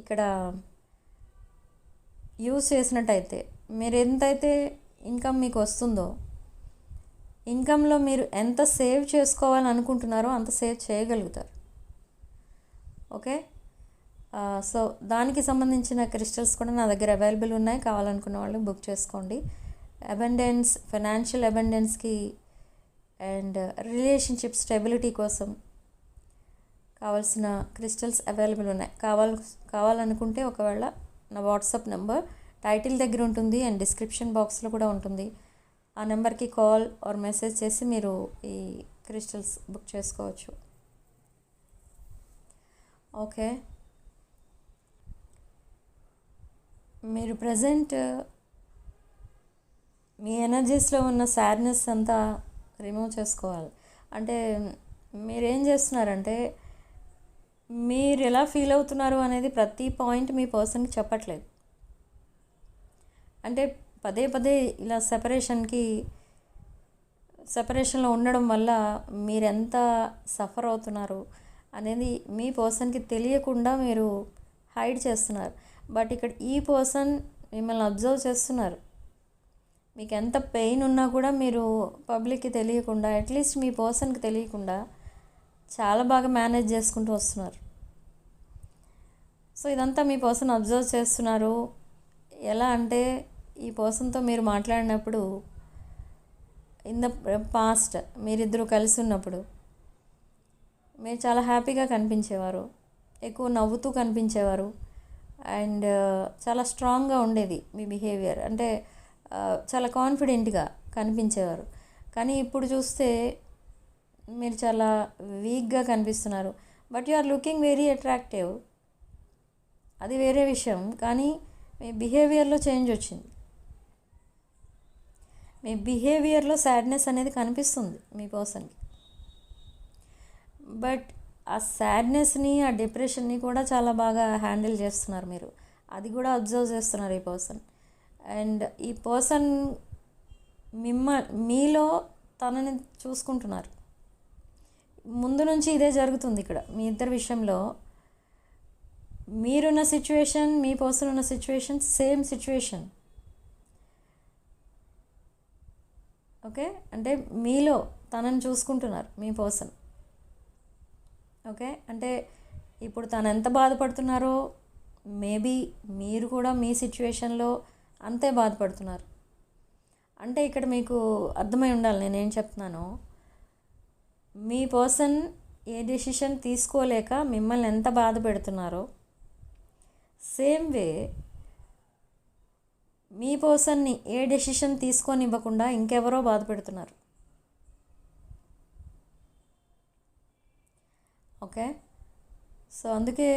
ఇక్కడ యూజ్ చేసినట్టయితే మీరు ఎంతైతే ఇన్కమ్ మీకు వస్తుందో, ఇన్కంలో మీరు ఎంత సేవ్ చేసుకోవాలని అనుకుంటున్నారో అంత సేవ్ చేయగలుగుతారు. ఓకే, సో దానికి సంబంధించిన క్రిస్టల్స్ కూడా నా దగ్గర అవైలబుల్ ఉన్నాయి, కావాలనుకున్న వాళ్ళు బుక్ చేసుకోండి. అబండెన్స్, ఫైనాన్షియల్ అబండెన్స్కి అండ్ రిలేషన్షిప్ స్టెబిలిటీ కోసం కావాల్సిన క్రిస్టల్స్ అవైలబుల్ ఉన్నాయి. కావాలనుకుంటే ఒకవేళ నా వాట్సాప్ నెంబర్ టైటిల్ దగ్గర ఉంటుంది అండ్ డిస్క్రిప్షన్ బాక్స్లో కూడా ఉంటుంది. ఆ నెంబర్కి కాల్ ఆర్ మెసేజ్ చేసి మీరు ఈ క్రిస్టల్స్ బుక్ చేసుకోవచ్చు. ఓకే, మీరు ప్రజెంట్ మీ ఎనర్జీస్లో ఉన్న సాడ్నెస్ అంతా రిమూవ్ చేసుకోవాలి. అంటే మీరేం చేస్తున్నారంటే మీరు ఎలా ఫీల్ అవుతున్నారు అనేది ప్రతి పాయింట్ మీ పర్సన్కి చెప్పట్లేదు. అంటే పదే పదే ఇలా సెపరేషన్లో ఉండడం వల్ల మీరెంత సఫర్ అవుతున్నారు అనేది మీ పర్సన్కి తెలియకుండా మీరు హైడ్ చేస్తున్నారు. బట్ ఇక్కడ ఈ పర్సన్ మిమ్మల్ని అబ్జర్వ్ చేస్తున్నారు. మీకు ఎంత పెయిన్ ఉన్నా కూడా మీరు పబ్లిక్కి తెలియకుండా, అట్లీస్ట్ మీ పర్సన్కి తెలియకుండా చాలా బాగా మేనేజ్ చేసుకుంటూ వస్తున్నారు. సో ఇదంతా మీ పర్సన్ అబ్జర్వ్ చేస్తున్నారు. ఎలా అంటే ఈ పర్సన్తో మీరు మాట్లాడినప్పుడు ఇన్ ద పాస్ట్ మీరిద్దరూ కలిసి ఉన్నప్పుడు మీరు చాలా హ్యాపీగా కనిపించేవారు, ఎక్కువ నవ్వుతూ కనిపించేవారు, అండ్ చాలా స్ట్రాంగ్గా ఉండేది మీ బిహేవియర్. అంటే చాలా కాన్ఫిడెంట్గా కనిపించేవారు. కానీ ఇప్పుడు చూస్తే మీరు చాలా వీక్గా కనిపిస్తున్నారు. But you are looking very attractive, అది వేరే విషయం. కానీ మీ బిహేవియర్లో చేంజ్ వచ్చింది. మీ బిహేవియర్లో సాడ్నెస్ అనేది కనిపిస్తుంది మీ పర్సన్కి. బట్ ఆ సాడ్నెస్ని, ఆ డిప్రెషన్ని కూడా చాలా బాగా హ్యాండిల్ చేస్తున్నారు మీరు. అది కూడా అబ్జర్వ్ చేస్తున్నారు ఈ పర్సన్. అండ్ ఈ పర్సన్ మీలో తనని చూసుకుంటున్నారు. ముందు నుంచి ఇదే జరుగుతుంది ఇక్కడ మీ ఇద్దరి విషయంలో. మీరున్న సిచ్యువేషన్, మీ పర్సన్ ఉన్న సిచ్యువేషన్ సేమ్ సిచ్యువేషన్. ఓకే, అంటే మీలో తనని చూసుకుంటున్నారు మీ పర్సన్. ఓకే, అంటే ఇప్పుడు తను ఎంత బాధపడుతున్నారో మేబీ మీరు కూడా మీ సిచ్యువేషన్లో అంతే బాధపడుతున్నారు. అంటే ఇక్కడ మీకు అర్థమై ఉండాలి నేనేం చెప్తున్నానో. మీ పర్సన్ ఏ డెసిషన్ తీసుకోలేక మిమ్మల్ని ఎంత బాధ పెడుతున్నారో, సేమ్ వే మీ పర్సన్ని ఏ డెసిషన్ తీసుకొని ఇవ్వకుండా ఇంకెవరో బాధ పెడుతున్నారు. ఓకే, సో అందుకే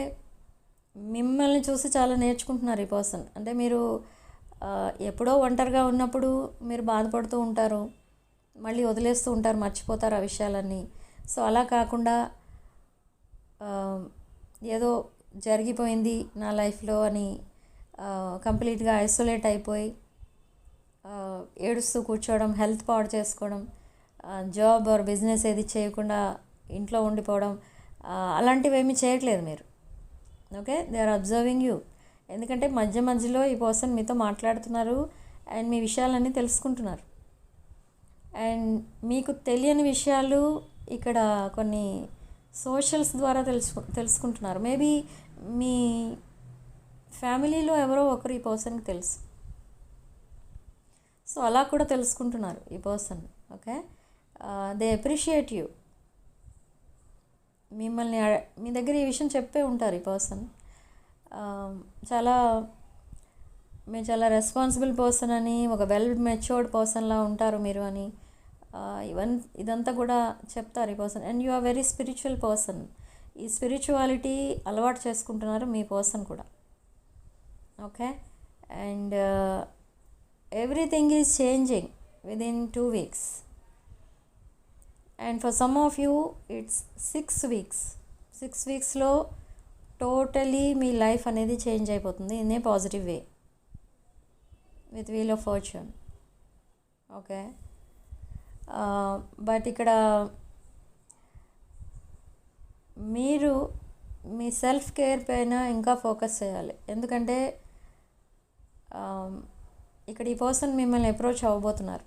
మిమ్మల్ని చూసి చాలా నేర్చుకుంటున్నారు ఈ పర్సన్. అంటే మీరు ఎప్పుడో ఒంటరిగా ఉన్నప్పుడు మీరు బాధపడుతూ ఉంటారు, మళ్ళీ వదిలేస్తూ ఉంటారు, మర్చిపోతారు ఆ విషయాలన్నీ. సో అలా కాకుండా ఏదో జరిగిపోయింది నా లైఫ్లో అని కంప్లీట్గా ఐసోలేట్ అయిపోయి ఏడుస్తూ కూర్చోవడం, హెల్త్ పాడు చేసుకోవడం, జాబ్ ఆర్ బిజినెస్ ఏది చేయకుండా ఇంట్లో ఉండిపోవడం, అలాంటివి ఏమీ చేయట్లేదు మీరు. Okay, they are observing you. ఎందుకంటే మధ్య మధ్యలో ఈ పర్సన్ మీతో మాట్లాడుతున్నారు అండ్ మీ విషయాలన్నీ తెలుసుకుంటున్నారు. అండ్ మీకు తెలియని విషయాలు ఇక్కడ కొన్ని సోషల్స్ ద్వారా తెలుసుకుంటున్నారు. మేబీ మీ ఫ్యామిలీలో ఎవరో ఒకరు ఈ పర్సన్కి తెలుసు. సో అలా కూడా తెలుసుకుంటున్నారు ఈ person. Okay, they appreciate you. మిమ్మల్ని మీ దగ్గర ఈ విషయం చెప్పే ఉంటారు ఈ పర్సన్. మీరు చాలా రెస్పాన్సిబుల్ పర్సన్ అని, ఒక వెల్ మెచ్యూర్డ్ పర్సన్లా ఉంటారు మీరు అని ఇదంతా కూడా చెప్తారు ఈ person. And you are very spiritual person. ఈ స్పిరిచువాలిటీ అలవాటు చేసుకుంటున్నారు మీ పర్సన్ కూడా. Okay, and everything is changing within 2 weeks. And for some of you it's 6 weeks. 6 weeksలో టోటలీ మీ లైఫ్ అనేది చేంజ్ అయిపోతుంది in a positive way with wheel of fortune. Okay, but ఇక్కడ మీరు మీ సెల్ఫ్ కేర్ పైన ఇంకా ఫోకస్ చేయాలి. ఎందుకంటే ఇక్కడ ఈ పర్సన్ మిమ్మల్ని అప్రోచ్ అవ్వబోతున్నారు.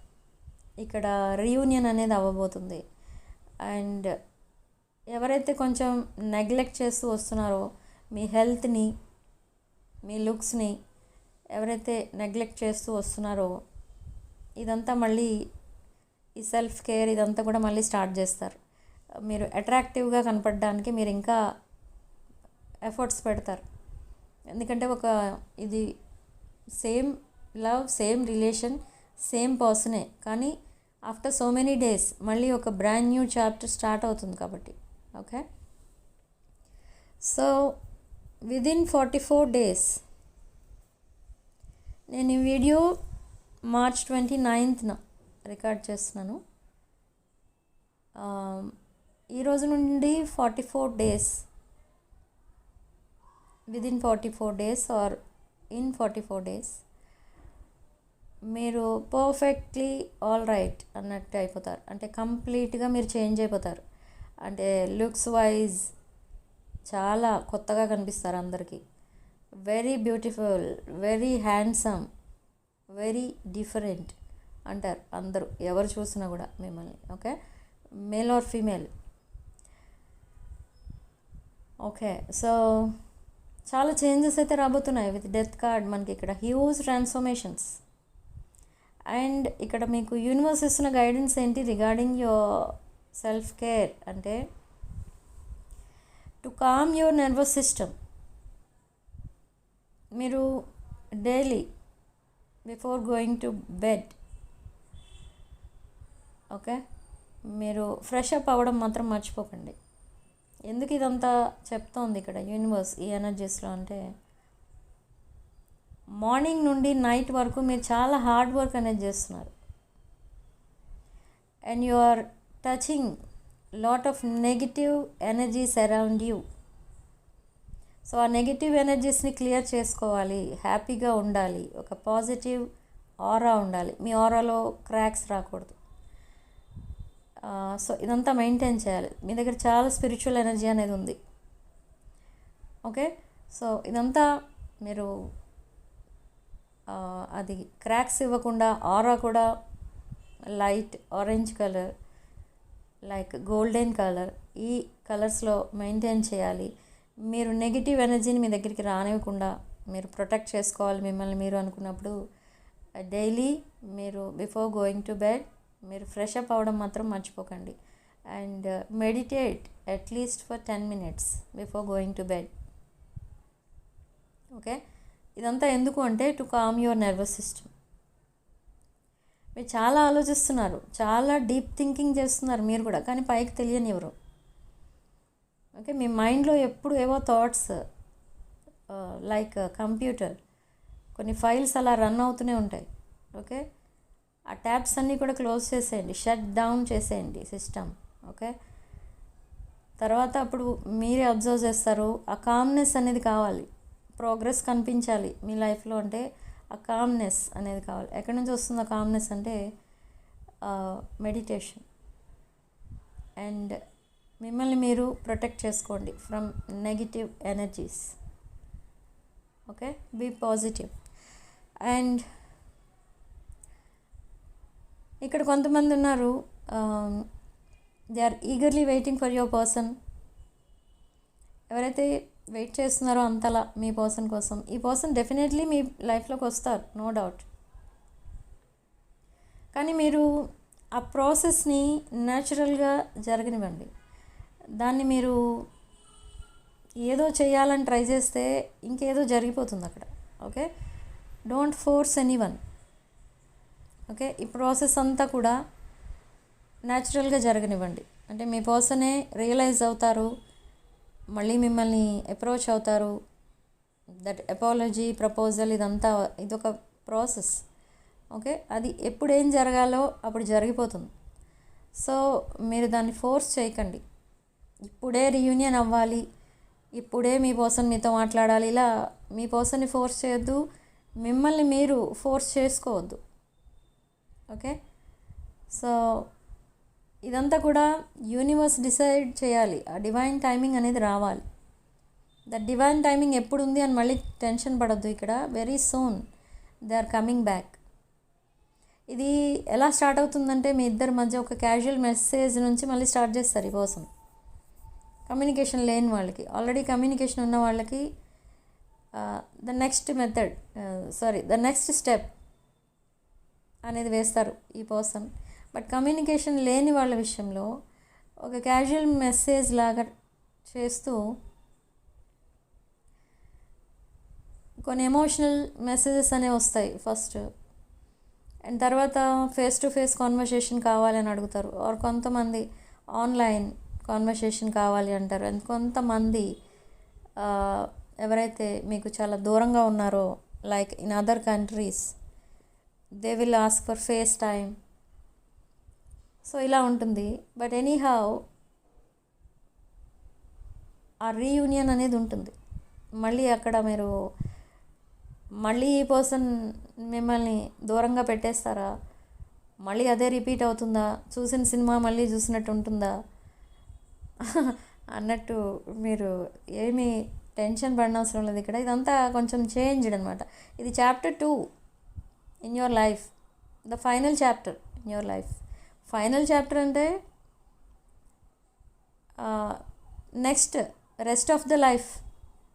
ఇక్కడ రీయూనియన్ అనేది అవ్వబోతుంది. అండ్ ఎవరైతే కొంచెం నెగ్లెక్ట్ చేస్తూ వస్తున్నారో మీ హెల్త్ని, మీ లుక్స్ని ఎవరైతే నెగ్లెక్ట్ చేస్తూ వస్తున్నారో ఇదంతా మళ్ళీ ఈ సెల్ఫ్ కేర్ ఇదంతా కూడా మళ్ళీ స్టార్ట్ చేస్తారు. మీరు అట్రాక్టివ్గా కనపడడానికి మీరు ఇంకా ఎఫర్ట్స్ పెడతారు. ఎందుకంటే ఇది same love, same relation, same పర్సనే, కానీ ఆఫ్టర్ సో మెనీ డేస్ మళ్ళీ ఒక బ్రాండ్ న్యూ చాప్టర్ స్టార్ట్ అవుతుంది కాబట్టి. ఓకే, సో విదిన్ 44 డేస్, నేను ఈ వీడియో మార్చ్ 29న రికార్డ్ చేస్తున్నాను. ఈరోజు నుండి 44 days, within 44 days or in 44 days మీరు పర్ఫెక్ట్లీ ఆల్ రైట్ అన్నట్టు అయిపోతారు. అంటే కంప్లీట్గా మీరు చేంజ్ అయిపోతారు. అంటే లుక్స్ వైజ్ చాలా కొత్తగా కనిపిస్తారు అందరికీ. Very beautiful, very handsome, very different అంటారు అందరూ ఎవరు చూసినా కూడా మిమ్మల్ని. Okay, male or female. Okay, so చాలా చేంజెస్ అయితే రాబోతున్నాయి విత్ డెత్ కార్డ్. మనకి ఇక్కడ హ్యూజ్ ట్రాన్స్ఫర్మేషన్స్. అండ్ ఇక్కడ మీకు యూనివర్స్ ఇస్తున్న గైడెన్స్ ఏంటి రిగార్డింగ్ యువర్ సెల్ఫ్ కేర్ అంటే to calm your nervous system. మీరు daily before going to bed, okay, మీరు ఫ్రెష్ అప్ అవ్వడం మాత్రం మర్చిపోకండి. ఎందుకు ఇదంతా చెప్తోంది ఇక్కడ యూనివర్స్ ఈ ఎనర్జీస్లో అంటే, మార్నింగ్ నుండి నైట్ వరకు మీరు చాలా హార్డ్ వర్క్ అనేది చేస్తున్నారు. And you are touching lot of negative energies around you. So ఆ నెగిటివ్ ఎనర్జీస్ని క్లియర్ చేసుకోవాలి, హ్యాపీగా ఉండాలి, ఒక పాజిటివ్ ఆరా ఉండాలి, మీ ఆరాలో క్రాక్స్ రాకూడదు. సో ఇదంతా మెయింటైన్ చేయాలి. మీ దగ్గర చాలా స్పిరిచువల్ ఎనర్జీ అనేది ఉంది. ఓకే, సో ఇదంతా మీరు అది క్రాక్స్ ఇవ్వకుండా ఆరా కూడా light orange colour, like golden colour, ఈ కలర్స్లో మెయింటైన్ చేయాలి. మీరు నెగిటివ్ ఎనర్జీని మీ దగ్గరికి రానివ్వకుండా మీరు ప్రొటెక్ట్ చేసుకోవాలి మిమ్మల్ని మీరు అనుకున్నప్పుడు. డైలీ మీరు బిఫోర్ గోయింగ్ టు బెడ్ మీరు ఫ్రెష్ అప్ అవ్వడం మాత్రం మర్చిపోకండి. And meditate at least for 10 minutes before going to bed. Okay, ఇదంతా ఎందుకు అంటే to calm your nervous system. మీరు చాలా ఆలోచిస్తున్నారు, చాలా డీప్ థింకింగ్ చేస్తున్నారు మీరు కూడా, కానీ పైకి తెలియనివ్వరు. ఓకే, మీ మైండ్లో ఎప్పుడు ఏవో థాట్స్ లైక్ కంప్యూటర్ కొన్ని ఫైల్స్ అలా రన్ అవుతూనే ఉంటాయి. ఓకే, ఆ ట్యాబ్స్ అన్నీ కూడా క్లోజ్ చేసేయండి, షట్ డౌన్ చేసేయండి సిస్టమ్. ఓకే, తర్వాత అప్పుడు మీరే అబ్జర్వ్ చేస్తారు. ఆ కామ్నెస్ అనేది కావాలి, ప్రోగ్రెస్ కనిపించాలి మీ లైఫ్లో అంటే ఆ కామ్నెస్ అనేది కావాలి. ఎక్కడి నుంచి వస్తుంది ఆ కామ్నెస్ అంటే మెడిటేషన్. అండ్ మిమ్మల్ని మీరు ప్రొటెక్ట్ చేసుకోండి from negative energies. Okay, be positive. And ఇక్కడ కొంతమంది ఉన్నారు, they are eagerly waiting for your person. ఎవరైతే వెయిట్ చేస్తున్నారో అంతలా మీ పర్సన్ కోసం, ఈ పర్సన్ డెఫినెట్లీ మీ లైఫ్లోకి వస్తారు, నో డౌట్. కానీ మీరు ఆ ప్రాసెస్ని న్యాచురల్గా జరగనివ్వండి. దాన్ని మీరు ఏదో చేయాలని ట్రై చేస్తే ఇంకేదో జరిగిపోతుంది అక్కడ. Okay, don't force anyone. Okay, ఈ ప్రాసెస్ అంతా కూడా న్యాచురల్గా జరగనివ్వండి. అంటే మీ పర్సనే రియలైజ్ అవుతారు, మళ్ళీ మిమ్మల్ని అప్రోచ్ అవుతారు. దట్ అపాలజీ ప్రపోజల్ ఇదంతా ఇదొక ప్రాసెస్. ఓకే, అది ఎప్పుడు ఏం జరగాలో అప్పుడు జరిగిపోతుంది. సో మీరు దాన్ని ఫోర్స్ చేయకండి. ఇప్పుడే రీయూనియన్ అవ్వాలి, ఇప్పుడే మీ పర్సన్ మీతో మాట్లాడాలి, ఇలా మీ పర్సన్ని ఫోర్స్ చేయొద్దు, మిమ్మల్ని మీరు ఫోర్స్ చేసుకోవద్దు. ఓకే, సో ఇదంతా కూడా యూనివర్స్ డిసైడ్ చేయాలి. ఆ డివైన్ టైమింగ్ అనేది రావాలి. దట్ డివైన్ టైమింగ్ ఎప్పుడు ఉంది అని మళ్ళీ టెన్షన్ పడద్దు. ఇక్కడ very soon they are coming back. ఇది ఎలా స్టార్ట్ అవుతుందంటే మీ ఇద్దరి మధ్య ఒక క్యాజువల్ మెసేజ్ నుంచి మళ్ళీ స్టార్ట్ చేస్తారు ఈ పర్సన్. కమ్యూనికేషన్ లేని వాళ్ళకి, ఆల్రెడీ కమ్యూనికేషన్ ఉన్న వాళ్ళకి ద నెక్స్ట్ స్టెప్ అనేది వేస్తారు ఈ పర్సన్. బట్ కమ్యూనికేషన్ లేని వాళ్ళ విషయంలో ఒక క్యాజువల్ మెసేజ్ లాగా చేస్తూ కొన్ని ఎమోషనల్ మెసేజెస్ అనేవి వస్తాయి ఫస్ట్. అండ్ తర్వాత ఫేస్ టు ఫేస్ కాన్వర్సేషన్ కావాలని అడుగుతారు, ఆర్ కొంతమంది ఆన్లైన్ కాన్వర్సేషన్ కావాలి అంటారు. అండ్ కొంతమంది ఎవరైతే మీకు చాలా దూరంగా ఉన్నారో, like in other countries, they will ask for face time. So ఇలా ఉంటుంది. బట్ ఎనీ హౌ ఆ రీయూనియన్ అనేది ఉంటుంది. మళ్ళీ అక్కడ మీరు మళ్ళీ ఈ పర్సన్ మిమ్మల్ని దూరంగా పెట్టేస్తారా, మళ్ళీ అదే రిపీట్ అవుతుందా, చూసిన సినిమా మళ్ళీ చూసినట్టు ఉంటుందా అన్నట్టు మీరు ఏమీ టెన్షన్ పడనవసరం లేదు. ఇక్కడ ఇదంతా కొంచెం చేంజ్డ్ అనమాట. ఇది chapter 2 in your life, the final chapter in your life. Final chapter అంటే next rest of the life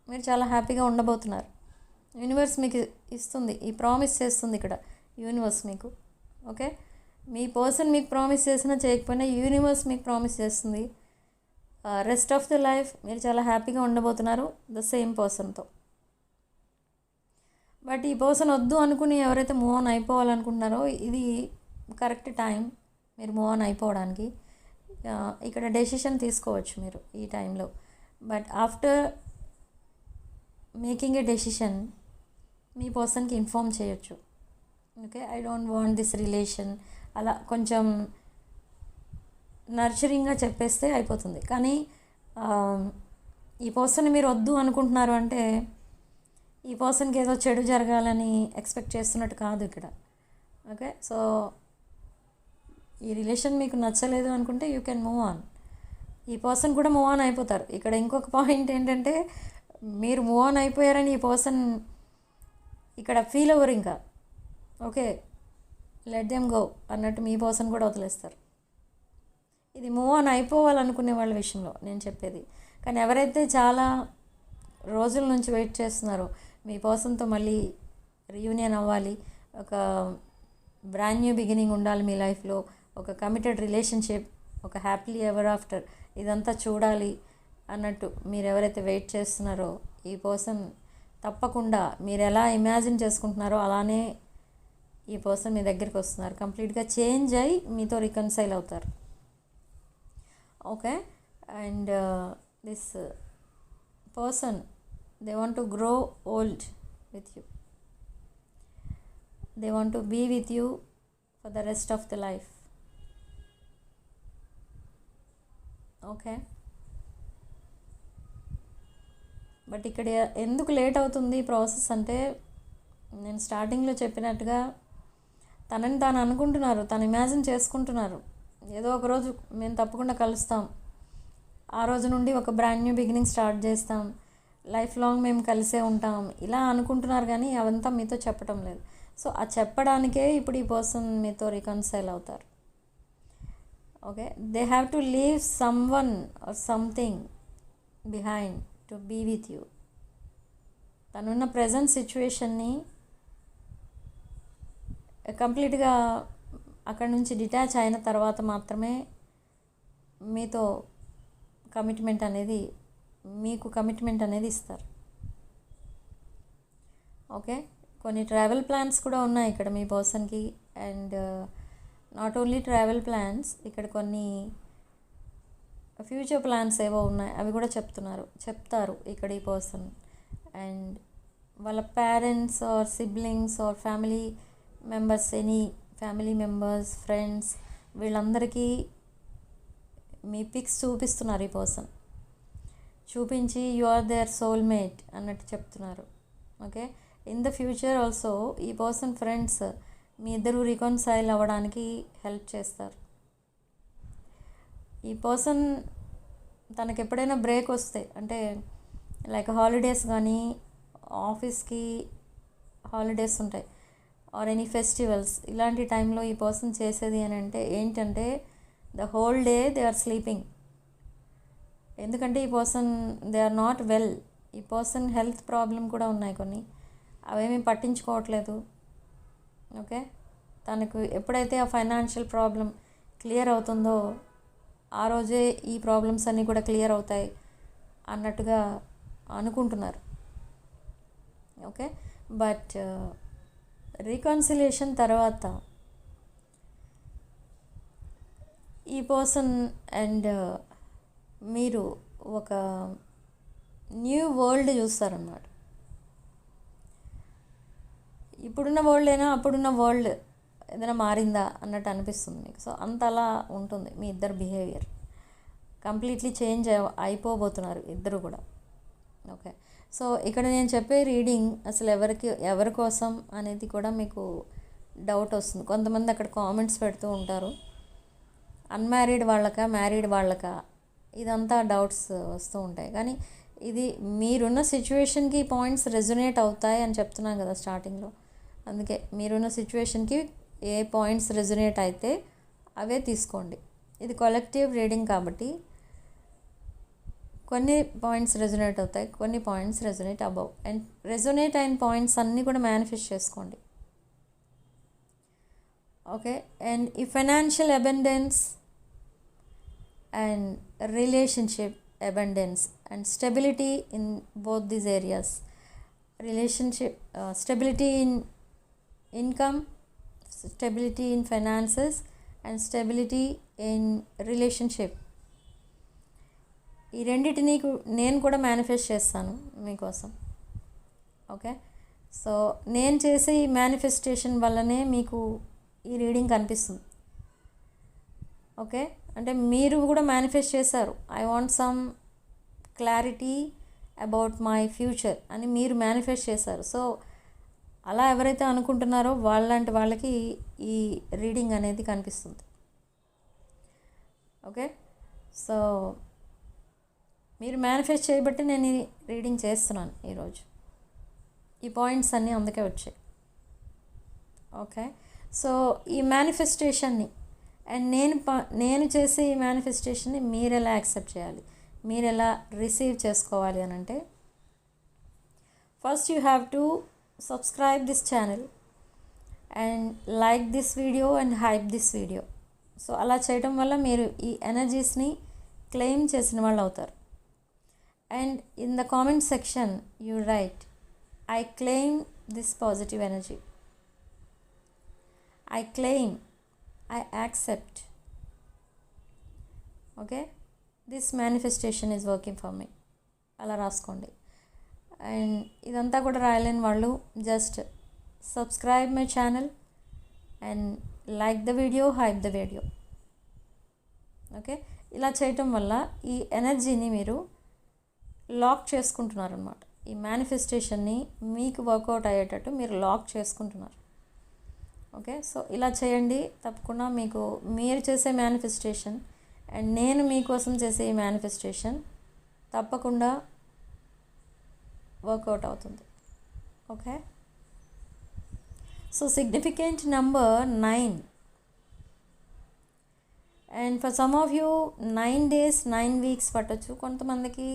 మీరు చాలా హ్యాపీగా ఉండబోతున్నారు. యూనివర్స్ మీకు ఇస్తుంది, ఈ ప్రామిస్ చేస్తుంది ఇక్కడ యూనివర్స్ మీకు. ఓకే, మీ పర్సన్ మీకు ప్రామిస్ చేసినా చేయకపోయినా యూనివర్స్ మీకు ప్రామిస్ చేస్తుంది రెస్ట్ ఆఫ్ ద లైఫ్ మీరు చాలా హ్యాపీగా ఉండబోతున్నారు ద సేమ్ పర్సన్తో. బట్ ఈ పర్సన్ వద్దు అనుకుని ఎవరైతే మూవ్ ఆన్ అయిపోవాలనుకుంటున్నారో ఇది కరెక్ట్ టైం మీరు మూవ్ ఆన్ అయిపోవడానికి. ఇక్కడ డెసిషన్ తీసుకోవచ్చు మీరు ఈ టైంలో. But after making a decision మీ పర్సన్కి ఇన్ఫామ్ చేయొచ్చు. Okay, I don't want this relation అలా కొంచెం నర్చరింగ్గా చెప్పేస్తే అయిపోతుంది. కానీ ఈ పర్సన్ మీరు వద్దు అనుకుంటున్నారు అంటే ఈ పర్సన్కి ఏదో చెడు జరగాలని ఎక్స్పెక్ట్ చేస్తున్నట్టు కాదు ఇక్కడ. ఓకే, సో ఈ రిలేషన్ మీకు నచ్చలేదు అనుకుంటే యూ కెన్ మూవ్ ఆన్. ఈ పర్సన్ కూడా మూవ్ ఆన్ అయిపోతారు. ఇక్కడ ఇంకొక పాయింట్ ఏంటంటే మీరు మూవ్ ఆన్ అయిపోయారని ఈ పర్సన్ ఇక్కడ ఫీల్ అవ్వరు ఇంకా. ఓకే, లెట్ దెమ్ గో అన్నట్టు మీ పర్సన్ కూడా వదిలేస్తారు. ఇది మూవ్ ఆన్ అయిపోవాలనుకునే వాళ్ళ విషయంలో నేను చెప్పేది. కానీ ఎవరైతే చాలా రోజుల నుంచి వెయిట్ చేస్తున్నారో మీ పర్సన్తో మళ్ళీ రీయూనియన్ అవ్వాలి, ఒక బ్రాండ్ న్యూ బిగినింగ్ ఉండాలి మీ లైఫ్లో, ఒక కమిటెడ్ రిలేషన్షిప్, ఒక హ్యాపీలీ ఎవర్ ఆఫ్టర్ ఇదంతా చూడాలి అన్నట్టు మీరు ఎవరైతే వెయిట్ చేస్తున్నారో ఈ పర్సన్ తప్పకుండా మీరు ఎలా ఇమాజిన్ చేసుకుంటున్నారో అలానే ఈ పర్సన్ మీ దగ్గరికి వస్తున్నారు. కంప్లీట్గా చేంజ్ అయ్యి మీతో రికన్సైల్ అవుతారు. Okay, and this person they want to grow old with you, they want to be with you for the rest of the life. Okay, but ఇక్కడ ఎందుకు లేట్ అవుతుంది ఈ ప్రాసెస్ అంటే నేను స్టార్టింగ్లో చెప్పినట్టుగా తనని తాను అనుకుంటున్నారు, తను ఇమాజిన్ చేసుకుంటున్నారు ఏదో ఒక రోజు మేము తప్పకుండా కలుస్తాం, ఆ రోజు నుండి ఒక బ్రాండ్ న్యూ బిగినింగ్ స్టార్ట్ చేస్తాం, లైఫ్ లాంగ్ మేము కలిసే ఉంటాం ఇలా అనుకుంటున్నారు. కానీ అవంతా మీతో చెప్పడం లేదు. సో ఆ చెప్పడానికే ఇప్పుడు ఈ పర్సన్ మీతో రికన్సైల్ అవుతారు. Okay, they have to leave someone or something behind to be with you. తనున్న ప్రజెంట్ సిచ్యువేషన్ని కంప్లీట్గా అక్కడ నుంచి డిటాచ్ అయిన తర్వాత మాత్రమే మీతో కమిట్మెంట్ అనేది మీకు కమిట్మెంట్ అనేది ఇస్తారు. ఓకే, కొన్ని ట్రావెల్ ప్లాన్స్ కూడా ఉన్నాయి ఇక్కడ మీ పర్సన్కి. And not only travel plans, ఇక్కడ కొన్ని ఫ్యూచర్ ప్లాన్స్ ఏవో ఉన్నాయి అవి కూడా చెప్తారు ఇక్కడ ఈ పర్సన్. అండ్ వాళ్ళ parents or siblings or family members, any family members, friends, వీళ్ళందరికీ మీ పిక్స్ చూపిస్తున్నారు ఈ పర్సన్. చూపించి యు ఆర్ దేర్ సోల్మేట్ అన్నట్టు చెప్తున్నారు. Okay, in the future also ఈ పర్సన్ ఫ్రెండ్స్ మీ ఇద్దరు రికన్సైల్ అవ్వడానికి హెల్ప్ చేస్తారు. ఈ పర్సన్ తనకు ఎప్పుడైనా బ్రేక్ వస్తే అంటే లైక్ హాలిడేస్ కానీ ఆఫీస్కి హాలిడేస్ ఉంటాయి ఆర్ ఎనీ ఫెస్టివల్స్, ఇలాంటి టైంలో ఈ పర్సన్ చేసేది అని అంటే ఏంటంటే the whole day they are sleeping. ఎందుకంటే ఈ person they are not well, ఈ పర్సన్ హెల్త్ ప్రాబ్లం కూడా ఉన్నాయి కొన్ని, అవేమీ పట్టించుకోవట్లేదు. ఓకే, తనకు ఎప్పుడైతే ఆ ఫైనాన్షియల్ ప్రాబ్లం క్లియర్ అవుతుందో ఆ రోజే ఈ ప్రాబ్లమ్స్ అన్నీ కూడా క్లియర్ అవుతాయి అన్నట్టుగా అనుకుంటున్నారు. ఓకే, బట్ రీకన్సిలేషన్ తర్వాత ఈ పర్సన్ అండ్ మీరు ఒక న్యూ వరల్డ్ చూస్తారన్నమాట. ఇప్పుడున్న వరల్డ్ అయినా అప్పుడున్న వరల్డ్ ఏదైనా మారిందా అన్నట్టు అనిపిస్తుంది మీకు. సో అంత అలా ఉంటుంది మీ ఇద్దరు బిహేవియర్. కంప్లీట్లీ చేంజ్ అయిపోబోతున్నారు ఇద్దరు కూడా. ఓకే, సో ఇక్కడ నేను చెప్పే రీడింగ్ అసలు ఎవరి కోసం అనేది కూడా మీకు డౌట్ వస్తుంది. కొంతమంది అక్కడ కామెంట్స్ పెడుతూ ఉంటారు, అన్మ్యారీడ్ వాళ్ళకా మ్యారీడ్ వాళ్ళకా, ఇదంతా డౌట్స్ వస్తూ ఉంటాయి. కానీ ఇది మీరున్న సిచ్యువేషన్కి పాయింట్స్ రెజొనేట్ అవుతాయి అని చెప్తున్నాను కదా స్టార్టింగ్లో. అందుకే మీరున్న సిచ్యువేషన్కి ఏ పాయింట్స్ రెజొనేట్ అయితే అవే తీసుకోండి. ఇది కలెక్టివ్ రీడింగ్ కాబట్టి కొన్ని పాయింట్స్ రెజొనేట్ అవుతాయి, కొన్ని points resonate above. And resonate అయిన పాయింట్స్ అన్నీ కూడా మేనిఫెస్ట్ చేసుకోండి. ఓకే, అండ్ ఈ financial abundance and relationship abundance and stability in both these areas. Relationship, stability in income, stability in finances and stability in relationship. ఈ రెండింటిని నేను కూడా మేనిఫెస్ట్ చేస్తాను మీకోసం. ఓకే, సో నేను చేసే ఈ మేనిఫెస్టేషన్ వల్లనే మీకు ఈ రీడింగ్ కనిపిస్తుంది. ఓకే, అంటే మీరు కూడా మేనిఫెస్ట్ చేశారు, I want some clarity about my future అని మీరు మేనిఫెస్ట్ చేశారు. సో అలా ఎవరైతే అనుకుంటున్నారో వాళ్ళంటి వాళ్ళకి ఈ రీడింగ్ అనేది కనిపిస్తుంది. ఓకే, సో మీరు మేనిఫెస్ట్ చేయబట్టి నేను ఈ రీడింగ్ చేస్తున్నాను ఈరోజు. ఈ పాయింట్స్ అన్నీ అందుకే వచ్చాయి. ఓకే, సో ఈ మేనిఫెస్టేషన్ని అండ్ నేను చేసే ఈ మేనిఫెస్టేషన్ని మీరు ఎలా యాక్సెప్ట్ చేయాలి, మీరు ఎలా రిసీవ్ చేసుకోవాలి అని అంటే, first you have to subscribe this channel and like this video and hype this video. So అలా చేయడం వల్ల మీరు ఈ ఎనర్జీస్ని క్లెయిమ్ చేసిన వాళ్ళు అవుతారు. And in the comment section you right, I claim this positive energy, I claim, I accept. Okay, this manifestation is working for me. అలా రాసుకోండి. అండ్ ఇదంతా కూడా రాయలేని వాళ్ళు just subscribe my channel and like the video, hype the video. Okay, ఇలా చేయటం వల్ల ఈ ఎనర్జీని మీరు లాక్ చేసుకుంటున్నారు అన్నమాట. ఈ మేనిఫెస్టేషన్ని మీకు వర్కౌట్ అయ్యేటట్టు మీరు లాక్ చేసుకుంటున్నారు. ఓకే, సో ఇలా చేయండి తప్పకుండా. మీకు మీరు చేసే మేనిఫెస్టేషన్ అండ్ నేను మీకోసం చేసే ఈ మేనిఫెస్టేషన్ తప్పకుండా వర్కౌట్ అవుతుంది. Okay, so significant number 9 and for some of you 9 days 9 weeks పట్టొచ్చు, కొంతమందికి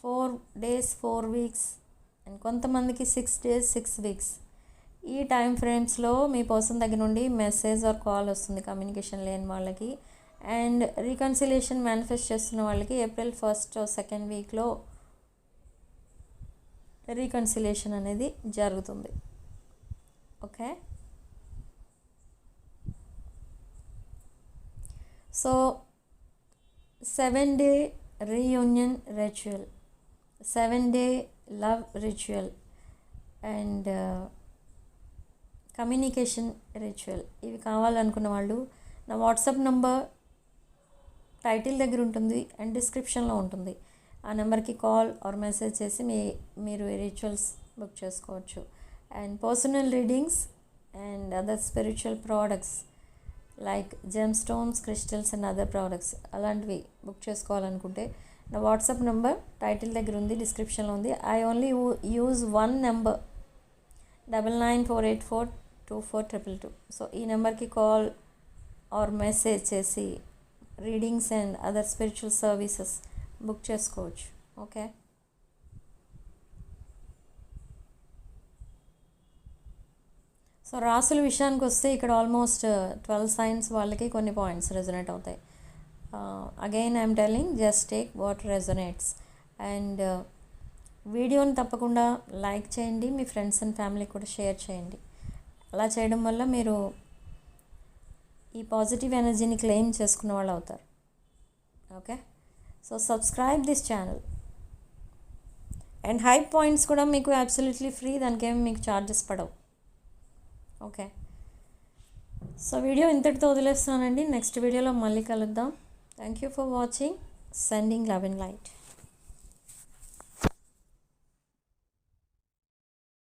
4 days 4 weeks అండ్ కొంతమందికి 6 days 6 weeks. ఈ టైం ఫ్రేమ్స్లో మీ పర్సన్ దగ్గర నుండి మెసేజ్ ఆర్ కాల్ వస్తుంది కమ్యూనికేషన్ లేని వాళ్ళకి. అండ్ రీకన్సిలేషన్ మేనిఫెస్ట్ చేస్తున్న వాళ్ళకి April 1st or 2nd weekలో reconciliation అనేది జరుగుతుంది. Okay, so 7-day reunion ritual, 7-day love ritual and communication ritual ఇవి కావాలనుకున్న వాళ్ళు నా వాట్సాప్ నంబర్ టైటిల్ దగ్గర ఉంటుంది అండ్ డిస్క్రిప్షన్లో ఉంటుంది. ఆ నెంబర్కి కాల్ ఆర్ మెసేజ్ చేసి మీరు ఈ రిచువల్స్ బుక్ చేసుకోవచ్చు. And personal readings and other spiritual products like gem stones, crystals and other products అలాంటివి బుక్ చేసుకోవాలనుకుంటే నా వాట్సాప్ నెంబర్ టైటిల్ దగ్గర ఉంది, డిస్క్రిప్షన్లో ఉంది. I only use 1 number 9948424222. So ఈ నెంబర్కి కాల్ ఆర్ మెసేజ్ చేసి readings and other spiritual services book చేసుకోవచ్చు. ఓకే, సో రాసుల విషయానికి వస్తే ఇక్కడ ఆల్మోస్ట్ 12 signs వాళ్ళకి కొన్ని పాయింట్స్ రెజొనేట్ అవుతాయి. Again I'm telling just take what resonates. And వీడియోని తప్పకుండా లైక్ చేయండి, మీ ఫ్రెండ్స్ అండ్ ఫ్యామిలీకి కూడా షేర్ చేయండి. అలా చేయడం వల్ల మీరు ఈ పాజిటివ్ ఎనర్జీని క్లెయిమ్ చేసుకున్న వాళ్ళు అవుతారు. Okay, so subscribe this channel. And high points కూడా మీకు అబ్సల్యూట్లీ ఫ్రీ, దానికేమి మీకు ఛార్జెస్ పడవు. ఓకే, సో వీడియో ఇంతటితో వదిలేస్తానండి. నెక్స్ట్ వీడియోలో మళ్ళీ కలుద్దాం. Thank you for watching. Sending love and light.